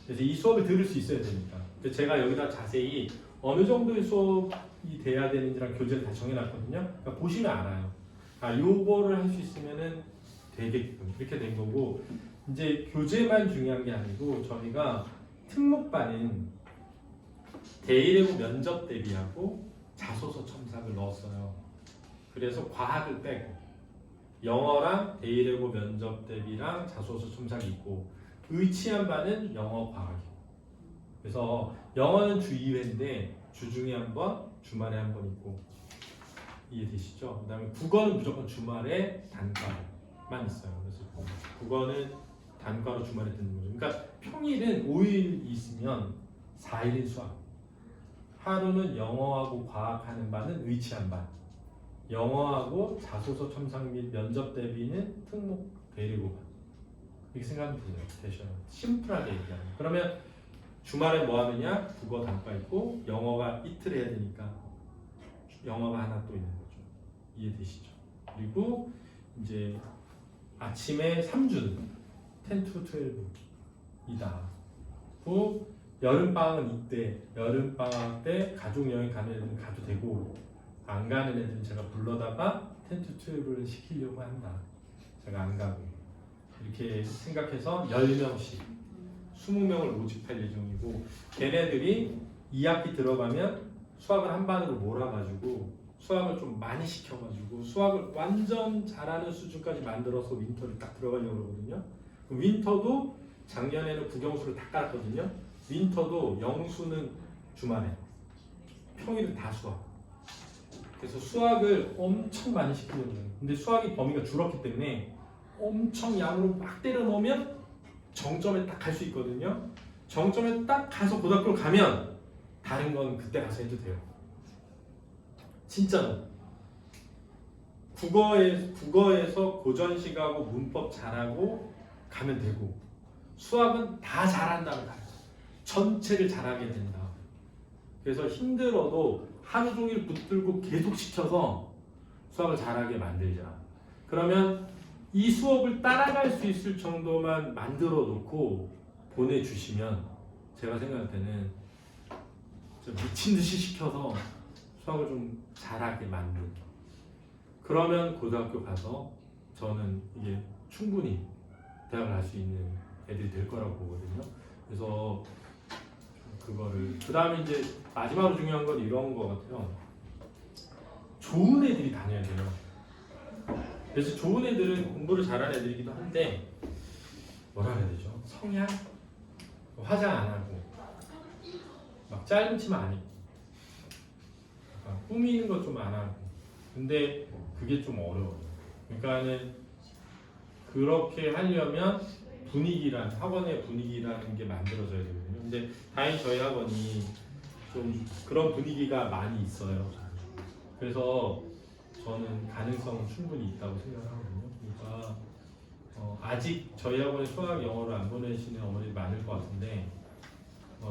그래서 이 수업을 들을 수 있어야 되니까. 그래서 제가 여기다 자세히 어느 정도의 수업이 돼야 되는지랑 교재를 다 정해놨거든요. 그러니까 보시면 알아요. 요거를 할 수 있으면은 되게끔 이렇게 된 거고 이제 교재만 중요한 게 아니고 저희가 특목반은 대일외고 면접 대비하고 자소서 첨삭을 넣었어요. 그래서 과학을 빼고 영어랑 대일외고 면접 대비랑 자소서 첨삭이 있고 의치한 반은 영어 과학이고 그래서 영어는 주 2회인데 주중에 한 번, 주말에 한 번 있고 이해되시죠? 그 다음에 국어는 무조건 주말에 단과만 있어요. 그래서 국어는 단과로 주말에 듣는 거죠. 그러니까 평일은 5일 있으면 4일인 수학. 하루는 영어하고 과학하는 반은 의치한 반. 영어하고 자소서 첨삭 및 면접 대비는 특목 대리고 반. 이렇게 생각하면 되셔요. 심플하게 얘기하면. 그러면 주말에 뭐 하느냐? 국어 단과 있고 영어가 이틀 해야 되니까 영어가 하나 또 있는 거죠. 이해되시죠? 그리고 이제 아침에 3주는 10 to 12이다. 여름방학은 이때 여름방학 때 가족여행 가는 애들은 가도 되고 안 가는 애들은 제가 불러다가 텐트 투입을 시키려고 한다. 제가 안 가고 이렇게 생각해서 10명씩 20명을 모집할 예정이고, 걔네들이 2학기 들어가면 수학을 한 반으로 몰아가지고 수학을 좀 많이 시켜가지고 수학을 완전 잘하는 수준까지 만들어서 윈터를 딱 들어가려고 그러거든요. 윈터도 작년에는 국영수를 다 깔았거든요. 윈터도 영수는 주말에, 평일은 다 수학. 그래서 수학을 엄청 많이 시키려고 해요. 근데 수학의 범위가 줄었기 때문에 엄청 양으로 막 때려 넣으면 정점에 딱 갈 수 있거든요. 정점에 딱 가서 고등학교를 가면 다른 건 그때 가서 해도 돼요. 진짜로. 국어에서 고전식하고 문법 잘하고 가면 되고, 수학은 다 잘한다고 가요. 전체를 잘하게 된다. 그래서 힘들어도 하루 종일 붙들고 계속 시켜서 수학을 잘하게 만들자. 그러면 이 수업을 따라갈 수 있을 정도만 만들어 놓고 보내주시면 제가 생각할 때는 좀 미친 듯이 시켜서 수학을 좀 잘하게 만들고, 그러면 고등학교 가서 저는 이게 충분히 대학을 갈 수 있는 애들이 될 거라고 보거든요. 그래서 그거를, 그 다음에 이제 마지막으로 중요한 건 이런 거 같아요. 좋은 애들이 다녀야 돼요. 그래서 좋은 애들은 공부를 잘하는 애들이기도 한데, 뭐라 해야 되죠? 성향? 화장 안 하고 막 짧은 치마 안 입고 꾸미는 거 좀 안 하고, 근데 그게 좀 어려워요. 그러니까는 그렇게 하려면 학원의 분위기라는 게 만들어져야 되거든요. 근데 다행히 저희 학원이 좀 그런 분위기가 많이 있어요. 그래서 저는 가능성은 충분히 있다고 생각하거든요. 그러니까 아직 저희 학원에 수학 영어를 안 보내시는 어머니들 많을 것 같은데,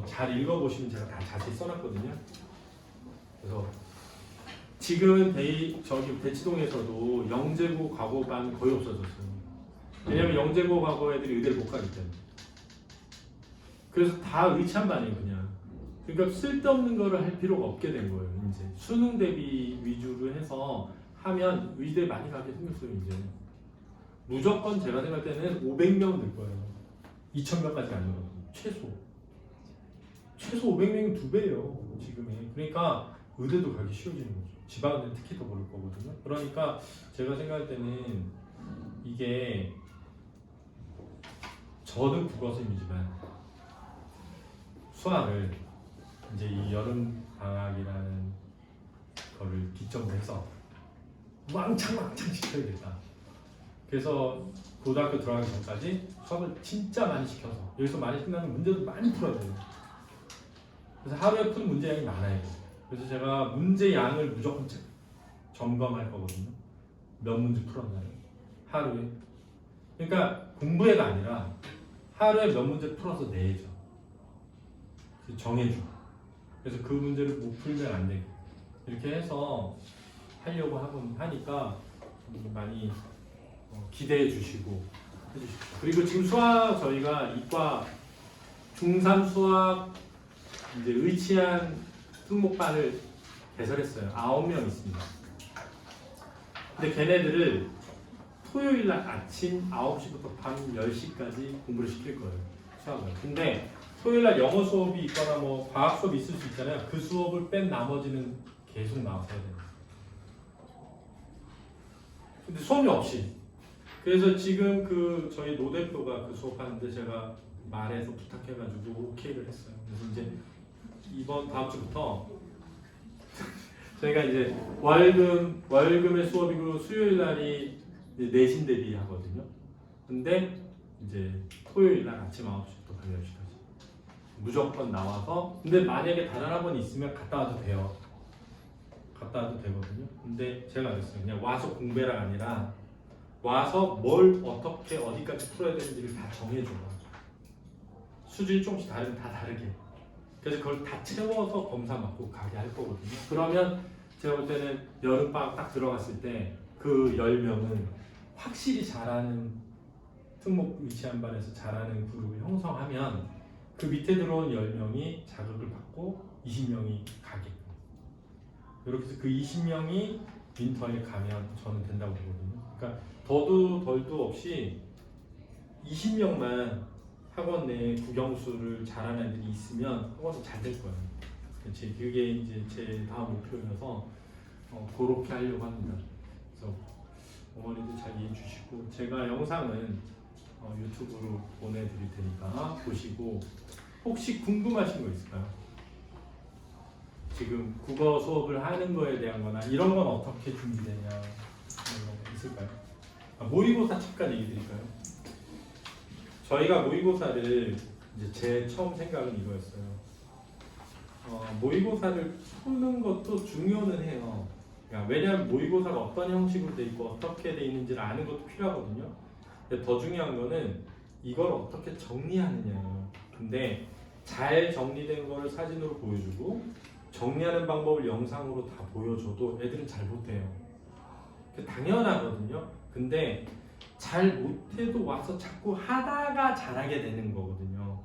잘 읽어보시면 제가 다 자세히 써놨거든요. 그래서 지금은 저기 대치동에서도 영재고 과거반 거의 없어졌어요. 왜냐면 영재고 과거 애들이 의대를 못 가기 때문에. 그래서 다 의찬반이에요, 그냥. 그러니까 쓸데없는 거를 할 필요가 없게 된 거예요. 이제 수능 대비 위주로 해서 하면 의대 많이 가게 생겼어요. 이제 무조건 제가 생각할 때는 500명 늘 거예요. 2000명까지 안 늘어요. 최소 500명이면 2배예요 지금에. 그러니까 의대도 가기 쉬워지는 거죠. 지방은 특히 더 그럴 거거든요. 그러니까 제가 생각할 때는 이게, 저는 국어선생님이지만 수학을 이제 이 여름 방학이라는 거를 기점으로 해서 왕창 시켜야겠다. 그래서 고등학교 들어가기 전까지 수학을 진짜 많이 시켜서, 여기서 많이 끝나면 문제도 많이 풀어야 돼요. 그래서 하루에 푼 문제량이 많아요. 그래서 제가 문제 양을 무조건 점검할 거거든요. 몇 문제 풀었나요? 하루에. 그러니까 공부해가 아니라 하루에 몇 문제 풀어서 내죠. 정해주고. 그래서 그 문제를 못 풀면 안 되고, 이렇게 해서 하려고 하니까 많이 기대해 주시고 해주십시오. 그리고 지금 수학, 저희가 이과 중3 수학 이제 의치한 특목반을 개설했어요. 9명 있습니다. 근데 걔네들을 토요일 날 아침 9시부터 밤 10시까지 공부를 시킬 거예요. 수학을. 근데 토요일 날 영어 수업이 있거나 뭐 과학 수업이 있을 수 있잖아요. 그 수업을 뺀 나머지는 계속 나와서 해야 돼요. 근데 수업이 없이. 그래서 지금 그 저희 노 대표가 그 수업하는데 제가 말해서 부탁해가지고 오케이를 했어요. 그래서 이제 다음 주부터 저희가 이제 월금의 수업이고 수요일 날이 내신 대비 하거든요. 근데 이제 토요일 날 아침 9시부터 밤 10시까지 무조건 나와서, 근데 만약에 다른 학원이 있으면 갔다 와도 돼요. 갔다 와도 되거든요. 근데 제가 그랬어요. 그냥 와서 공부해라 아니라 와서 뭘 어떻게 어디까지 풀어야 되는지를 다 정해줘라. 수준이 조금씩 다르면 다 다르게. 그래서 그걸 다 채워서 검사 받고 가게 할 거거든요. 그러면 제가 볼 때는 여름방학 딱 들어갔을 때 그 10명은 확실히 잘하는 특목 위치한 반에서 잘하는 그룹을 형성하면 그 밑에 들어온 10명이 자극을 받고 20명이 가게끔. 이렇게 해서 그 20명이 윈터에 가면 저는 된다고 보거든요. 그러니까 더도 덜도 없이 20명만 학원 내에 국영수를 잘하는 애들이 있으면 학원이 잘 될 거예요. 그게 이제 제 다음 목표여서 그렇게 하려고 합니다. 그래서 어머니도 잘 이해해 주시고 제가 영상은 유튜브로 보내드릴 테니까 보시고 혹시 궁금하신 거 있을까요? 지금 국어 수업을 하는 거에 대한 거나 이런 건 어떻게 준비되냐 이런 거 있을까요? 모의고사 잠깐 얘기 드릴까요? 저희가 모의고사를 이제 제 처음 생각은 이거였어요. 모의고사를 푸는 것도 중요는 해요. 그러니까 왜냐하면 모의고사가 어떤 형식으로 돼 있고 어떻게 돼 있는지를 아는 것도 필요하거든요. 근데 더 중요한 거는 이걸 어떻게 정리하느냐예요. 근데 잘 정리된 거를 사진으로 보여주고 정리하는 방법을 영상으로 다 보여줘도 애들은 잘 못해요. 당연하거든요. 근데 잘 못해도 와서 자꾸 하다가 잘하게 되는 거거든요.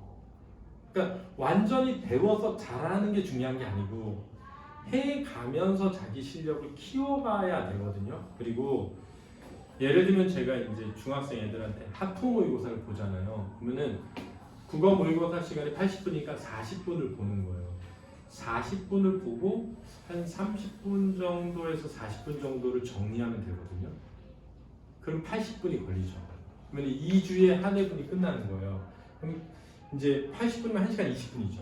그러니까 완전히 배워서 잘하는 게 중요한 게 아니고 해가면서 자기 실력을 키워가야 되거든요. 그리고 예를 들면 제가 이제 중학생 애들한테 학부 모의고사를 보잖아요. 그러면은 국어 모의고사 시간이 80분이니까 40분을 보는 거예요. 40분을 보고 한 30분 정도에서 40분 정도를 정리하면 되거든요. 그럼 80분이 걸리죠. 그러면 2주에 한 회분이 끝나는 거예요. 그럼 이제 80분이면 1시간 20분이죠.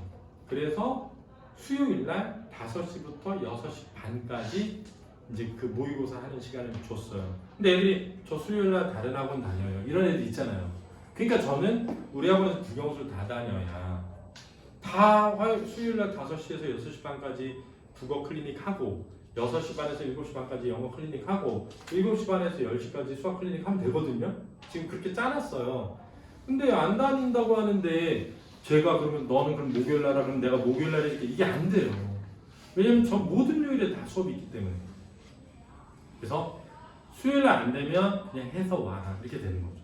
그래서 수요일 날 5시부터 6시 반까지 이제 그 모의고사 하는 시간을 줬어요. 근데 애들이 저 수요일 날 다른 학원 다녀요. 이런 애들 있잖아요. 그러니까 저는 우리 학원에서 국영수를 다 다녀야 다 수요일 날 5시에서 6시 반까지 국어 클리닉 하고 6시 반에서 7시 반까지 영어 클리닉 하고 7시 반에서 10시까지 수학 클리닉 하면 되거든요. 지금 그렇게 짜놨어요. 근데 안 다닌다고 하는데 제가 그러면 너는 그럼 목요일 날 하라 그럼 내가 목요일 날 해줄게 이게 안 돼요. 왜냐면 저 모든 요일에 다 수업이 있기 때문에. 그래서 수요일 날 안 되면 그냥 해서 와라 이렇게 되는 거죠.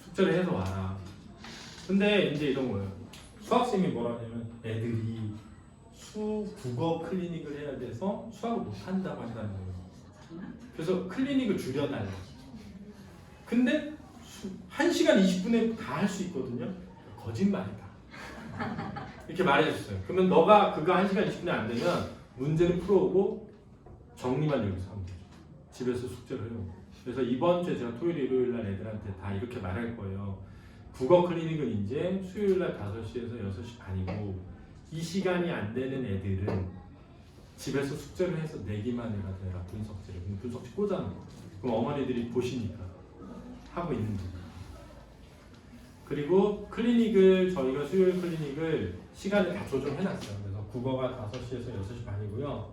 숙제를 해서 와라. 근데 이제 이런 거예요. 수학생이 뭐라 하냐면 애들이 국어 클리닉을 해야 돼서 수학을 못 한다고 한다는 거예요. 그래서 클리닉을 줄여달라. 근데 1시간 20분에 다 할 수 있거든요. 거짓말이다. 이렇게 말해줬어요. 그러면 너가 그거 1시간 20분에 안 되면 문제를 풀어오고 정리만 여기서 하면 되죠. 집에서 숙제를 해요. 그래서 이번 주에 제가 토요일, 일요일 날 애들한테 다 이렇게 말할 거예요. 국어 클리닉은 이제 수요일 날 5시에서 6시 반이고 이 시간이 안 되는 애들은 집에서 숙제를 해서 내기만 해가 되라 분석지를. 그럼 분석지 꽂아놓은 거. 그럼 어머니들이 보시니까 하고 있는지. 그리고 클리닉을 저희가 수요일 클리닉을 시간을 다 조정해놨어요. 그래서 국어가 5시에서 6시 반이고요.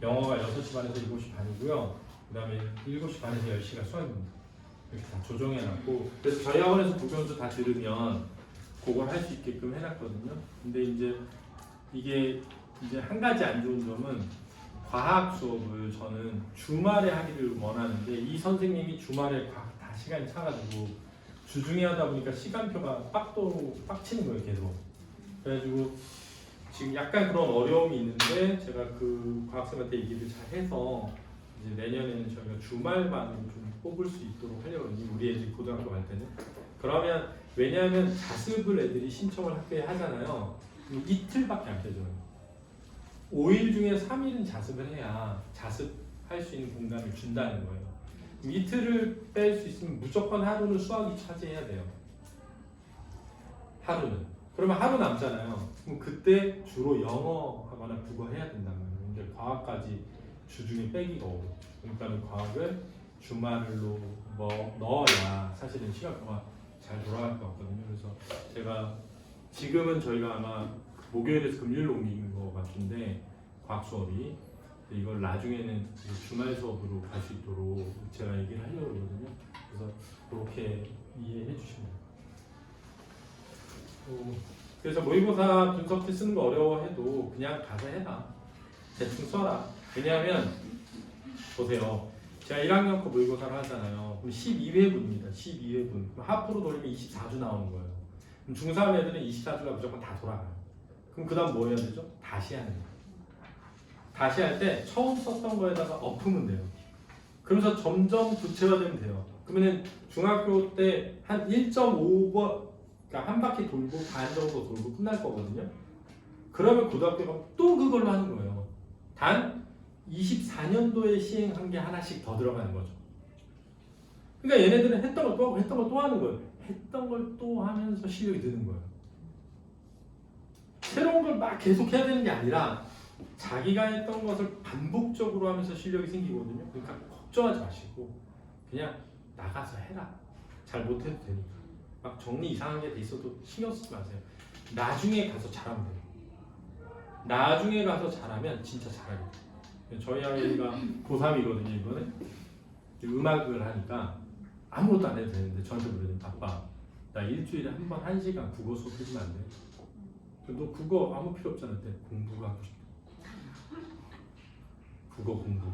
영어가 6시 반에서 7시 반이고요. 그 다음에 7시 반에서 10시가 수학입니다. 이렇게 다 조정해놨고 그래서 저희 학원에서 국영수 다 들으면 그걸 할 수 있게끔 해놨거든요. 근데 이제 이게 이제 한 가지 안 좋은 점은 과학 수업을 저는 주말에 하기를 원하는데 이 선생님이 주말에 과학 다 시간이 차가지고 주중에 하다 보니까 시간표가 빡치는 거예요 계속. 그래가지고 지금 약간 그런 어려움이 있는데 제가 그 과학생한테 얘기를 잘 해서 이제 내년에는 저희가 주말반으로 좀 뽑을 수 있도록 하려고 하거든요. 우리 애들이 고등학교 갈 때는. 그러면 왜냐하면 자습을 애들이 신청을 학교에 하잖아요. 이틀밖에 안 되죠. 5일 중에 3일은 자습을 해야 자습할 수 있는 공간을 준다는 거예요. 이틀을 뺄 수 있으면 무조건 하루는 수학이 차지해야 돼요. 하루는. 그러면 하루 남잖아요. 그럼 그때 주로 영어 하거나 국어 해야 된단 말이에요. 근데 과학까지 주중에 빼기가 어렵죠. 그러니까 과학을 주말로 넣어야 사실은 시간표가 잘 돌아갈 것 같거든요. 그래서 제가 지금은 저희가 아마 목요일에서 금요일로 옮기는 것 같은데 과학 수업이 이걸 나중에는 주말 수업으로 갈 수 있도록 제가 얘기를 하려고 그러거든요. 그래서 그렇게 이해해 주시면 돼요. 그래서 모의고사 분석지 쓰는 거 어려워해도 그냥 가서 해라. 대충 써라. 왜냐하면 보세요. 제가 1학년 거 모의고사를 하잖아요. 그럼 12회분입니다. 12회분. 그럼 하프로 돌리면 24주 나오는 거예요. 그럼 중3 애들은 24주가 무조건 다 돌아가요. 그럼 그 다음 뭐 해야 되죠? 다시 하는 거예요. 다시 할 때 처음 썼던 거에다가 엎으면 돼요. 그러면서 점점 구체화되면 돼요. 그러면은 중학교 때 한 1.5번, 그러니까 한 바퀴 돌고 반 정도 돌고 끝날 거거든요. 그러면 고등학교 가면 또 그걸로 하는 거예요. 단 24년도에 시행한 게 하나씩 더 들어가는 거죠. 그러니까 얘네들은 했던 걸 또 하고 했던 걸 또 하는 거예요. 했던 걸 또 하면서 실력이 느는 거예요. 새로운 걸 막 계속 해야 되는 게 아니라 자기가 했던 것을 반복적으로 하면서 실력이 생기거든요. 그러니까 걱정하지 마시고 그냥 나가서 해라. 잘 못해도 되니까. 막 정리 이상한 게 돼 있어도 신경 쓰지 마세요. 나중에 가서 잘하면 돼요. 나중에 가서 잘하면 진짜 잘하게 돼요. 저희 아이가 고3이거든요. 이번에 음악을 하니까 아무것도 안 해도 되는데 저한테 그러더니 아빠 나 일주일에 한 번 1시간 국어 수업 해주면 안 돼? 너 국어 아무 필요 없잖아. 그때 공부가 하고 싶어. 국어 공부.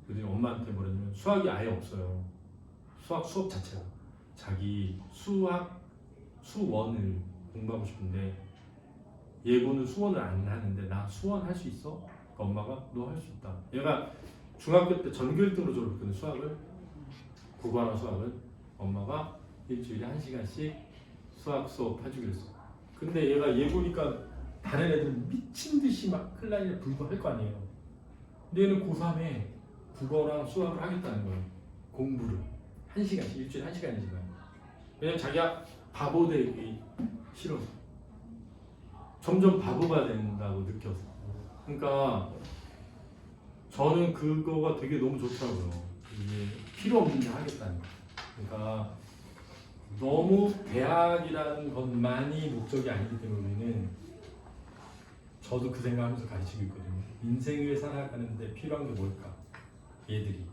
그랬더니 엄마한테 뭐랬냐면 수학이 아예 없어요. 수학 수업 자체가. 자기 수원을 공부하고 싶은데 예고는 수원을 안 하는데 나 수원 할 수 있어? 그러니까 엄마가 너 할 수 있다. 얘가 중학교 때 전교 1등으로 졸업했거든 수학을. 국어랑 수학을. 엄마가 일주일에 1시간씩 수학 수업 해주기로 했어. 근데 얘가 예고니까 다른 애들은 미친 듯이 막 클라리넷 불고 할 거 아니에요. 근데 얘는 고3에 국어랑 수학을 하겠다는 거예요. 공부를 1시간씩 일주일에 1시간이지만. 왜냐면 자기가 바보 되기 싫어. 점점 바보가 된다고 느껴서. 그러니까 저는 그거가 되게 너무 좋더라고요. 이게 필요 없는데 하겠다는 거. 그러니까 너무 대학이라는 것만이 목적이 아니기 때문에 우리는 저도 그 생각하면서 가르치고 있거든요. 인생을 살아가는데 필요한 게 뭘까? 얘들이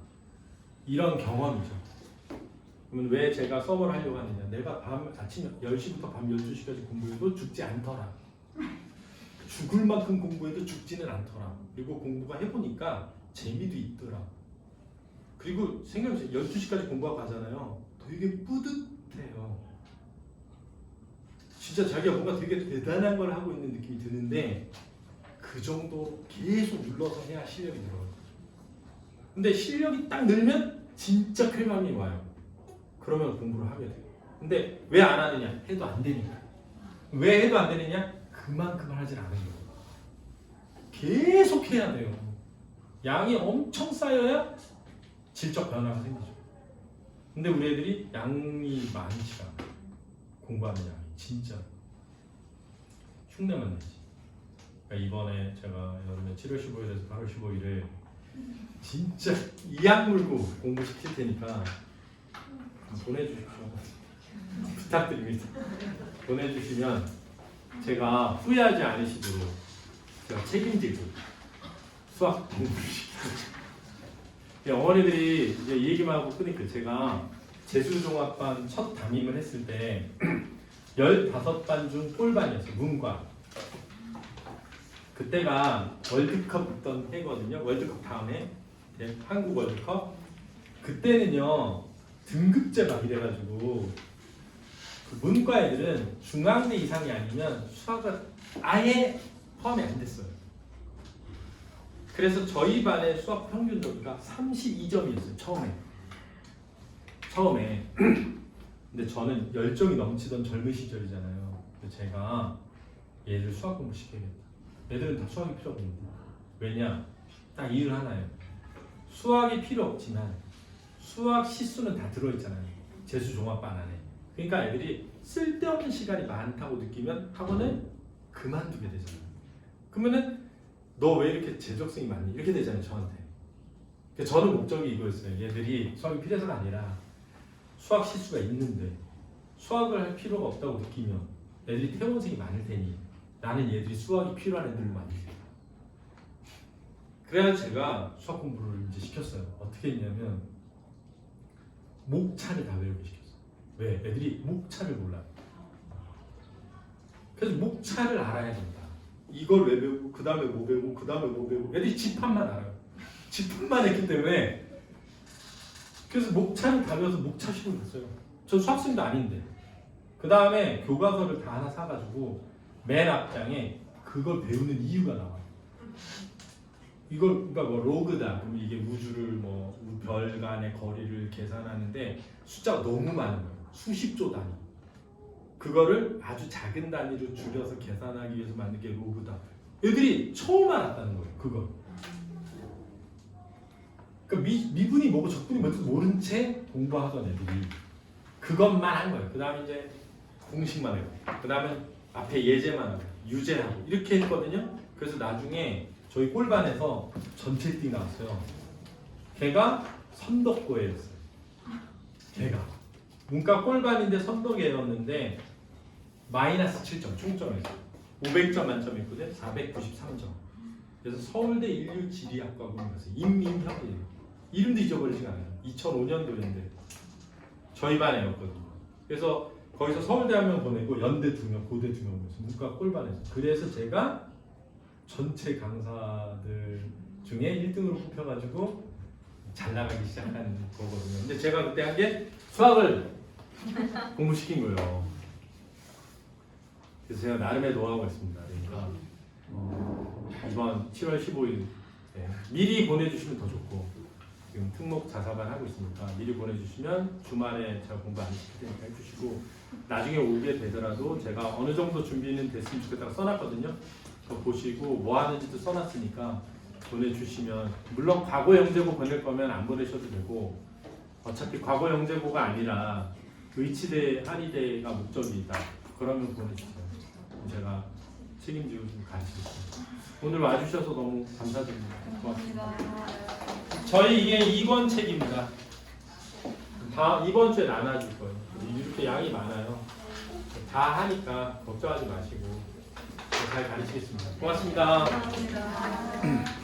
이런 경험이죠. 그러면 왜 제가 수업을 하려고 하느냐? 내가 아침 10시부터 밤 12시까지 공부해도 죽지 않더라. 죽을 만큼 공부해도 죽지는 않더라. 그리고 공부가 해보니까 재미도 있더라. 그리고 생각해보세요. 12시까지 공부하고 가잖아요. 되게 뿌듯해요. 진짜 자기가 뭔가 되게 대단한 걸 하고 있는 느낌이 드는데 그 정도로 계속 눌러서 해야 실력이 늘어요. 근데 실력이 딱 늘면 진짜 쾌감이 와요. 그러면 공부를 하게 돼요. 근데 왜 안 하느냐? 해도 안 되니까. 왜 해도 안 되느냐? 그만큼을 하질 않은 거예요. 계속 해야 돼요. 양이 엄청 쌓여야 질적 변화가 생기죠. 근데 우리 애들이 양이 많지가 않아요. 공부하는 양이 진짜 흉내만 내지. 그러니까 이번에 제가 여름에 7월 15일에서 8월 15일에 진짜 이악 물고 공부시킬 테니까 보내주십시오. 부탁드립니다. 보내주시면 제가 후회하지 않으시도록 제가 책임지고 수학 공부를 시키고 어머니들이 이제 이 얘기만 하고 끊을게요. 제가 재수종합반 첫 담임을 했을 때 15반 중 꼴반이었어요. 문과. 그때가 월드컵 있던 해거든요. 월드컵 다음에 한국 월드컵. 그때는요 등급제 막 이래가지고 그 문과 애들은 중앙대 이상이 아니면 수학을 아예 포함이 안 됐어요. 그래서 저희 반의 수학 평균 점수가 32점이었어요. 처음에. 근데 저는 열정이 넘치던 젊은 시절이잖아요. 제가 얘들 수학 공부 시켜야겠다. 얘들은 다 수학이 필요 없는데. 왜냐? 딱 이유 하나예요. 수학이 필요 없지만 수학 시수는 다 들어있잖아요. 재수 종합반 안에. 그러니까 애들이 쓸데없는 시간이 많다고 느끼면 학원을 그만두게 되잖아요. 그러면은 너 왜 이렇게 재적성이 많니? 이렇게 되잖아요. 저한테. 그러니까 저는 목적이 이거였어요. 얘들이 수학이 필요해서가 아니라 수학 시수가 있는데 수학을 할 필요가 없다고 느끼면 애들이 퇴원생이 많을 테니 나는 얘들이 수학이 필요한 애들로 만들겠다. 그래서 제가 수학 공부를 이제 시켰어요. 어떻게 했냐면 목차를 다 외우게 시켰어요. 왜? 애들이 목차를 몰라요. 그래서 목차를 알아야 된다. 이걸 왜 배우고 그 다음에 뭐 배우고 그 다음에 뭐 배우고 애들이 집합만 알아요. 집합만 했기 때문에 그래서 목차를 다 배워서 목차식으로 됐어요. 저 수학생도 아닌데. 그 다음에 교과서를 다 하나 사가지고 맨 앞장에 그걸 배우는 이유가 나와요. 그러니까 뭐 로그다. 그럼 이게 우주를 뭐 별 간의 거리를 계산하는데 숫자가 너무 많은 거예요. 수십조 단위. 그거를 아주 작은 단위로 줄여서 계산하기 위해서 만든 게 로그다. 애들이 처음 알았다는 거예요. 그거. 그러니까 미분이 뭐고 적분이 뭔지 모른 채 공부하던 애들이 그것만 한 거예요. 그 다음에 이제 공식만 하고, 그 다음에 앞에 예제만 하고, 유제하고 이렇게 했거든요. 그래서 나중에 저희 꼴반에서 전체 1등이 나왔어요. 걔가 선덕고애였어요. 걔가 문과 꼴반인데 선덕애였는데 마이너스 7점 총점에서 500점 만점이었거든. 493점. 그래서 서울대 인류지리학과고 가서 임민혁이에요. 이름도 잊어버리지가 않아요. 2005년도인데 저희 반에였거든요. 그래서 거기서 서울대 한 명 보내고 연대 2명, 고대 2명 보내서 문과 꼴반에서. 그래서 제가 전체 강사들 중에 1등으로 뽑혀가지고 잘 나가기 시작한 거거든요. 근데 제가 그때 한 게 수학을 공부시킨 거예요. 그래서 제가 나름의 노하우가 있습니다. 그러니까 이번 7월 15일 미리 보내주시면 더 좋고, 지금 특목 자사반 하고 있으니까 미리 보내주시면 주말에 제가 공부 안 시킬 테니까 해주시고, 나중에 오게 되더라도 제가 어느 정도 준비는 됐으면 좋겠다고 써놨거든요. 그거 보시고 뭐 하는지도 써놨으니까 보내주시면, 물론 과거 영재고 보낼 거면 안 보내셔도 되고, 어차피 과거 영재고가 아니라 의치대, 한의대가 목적이다. 그러면 보내주세요. 제가 책임지고 좀 가르치겠습니다. 오늘 와주셔서 너무 감사드립니다. 고맙습니다. 저희 이게 2권 책입니다. 다 이번 주에 나눠줄 거예요. 이렇게 양이 많아요. 다 하니까 걱정하지 마시고 잘 가르치겠습니다. 고맙습니다. 감사합니다.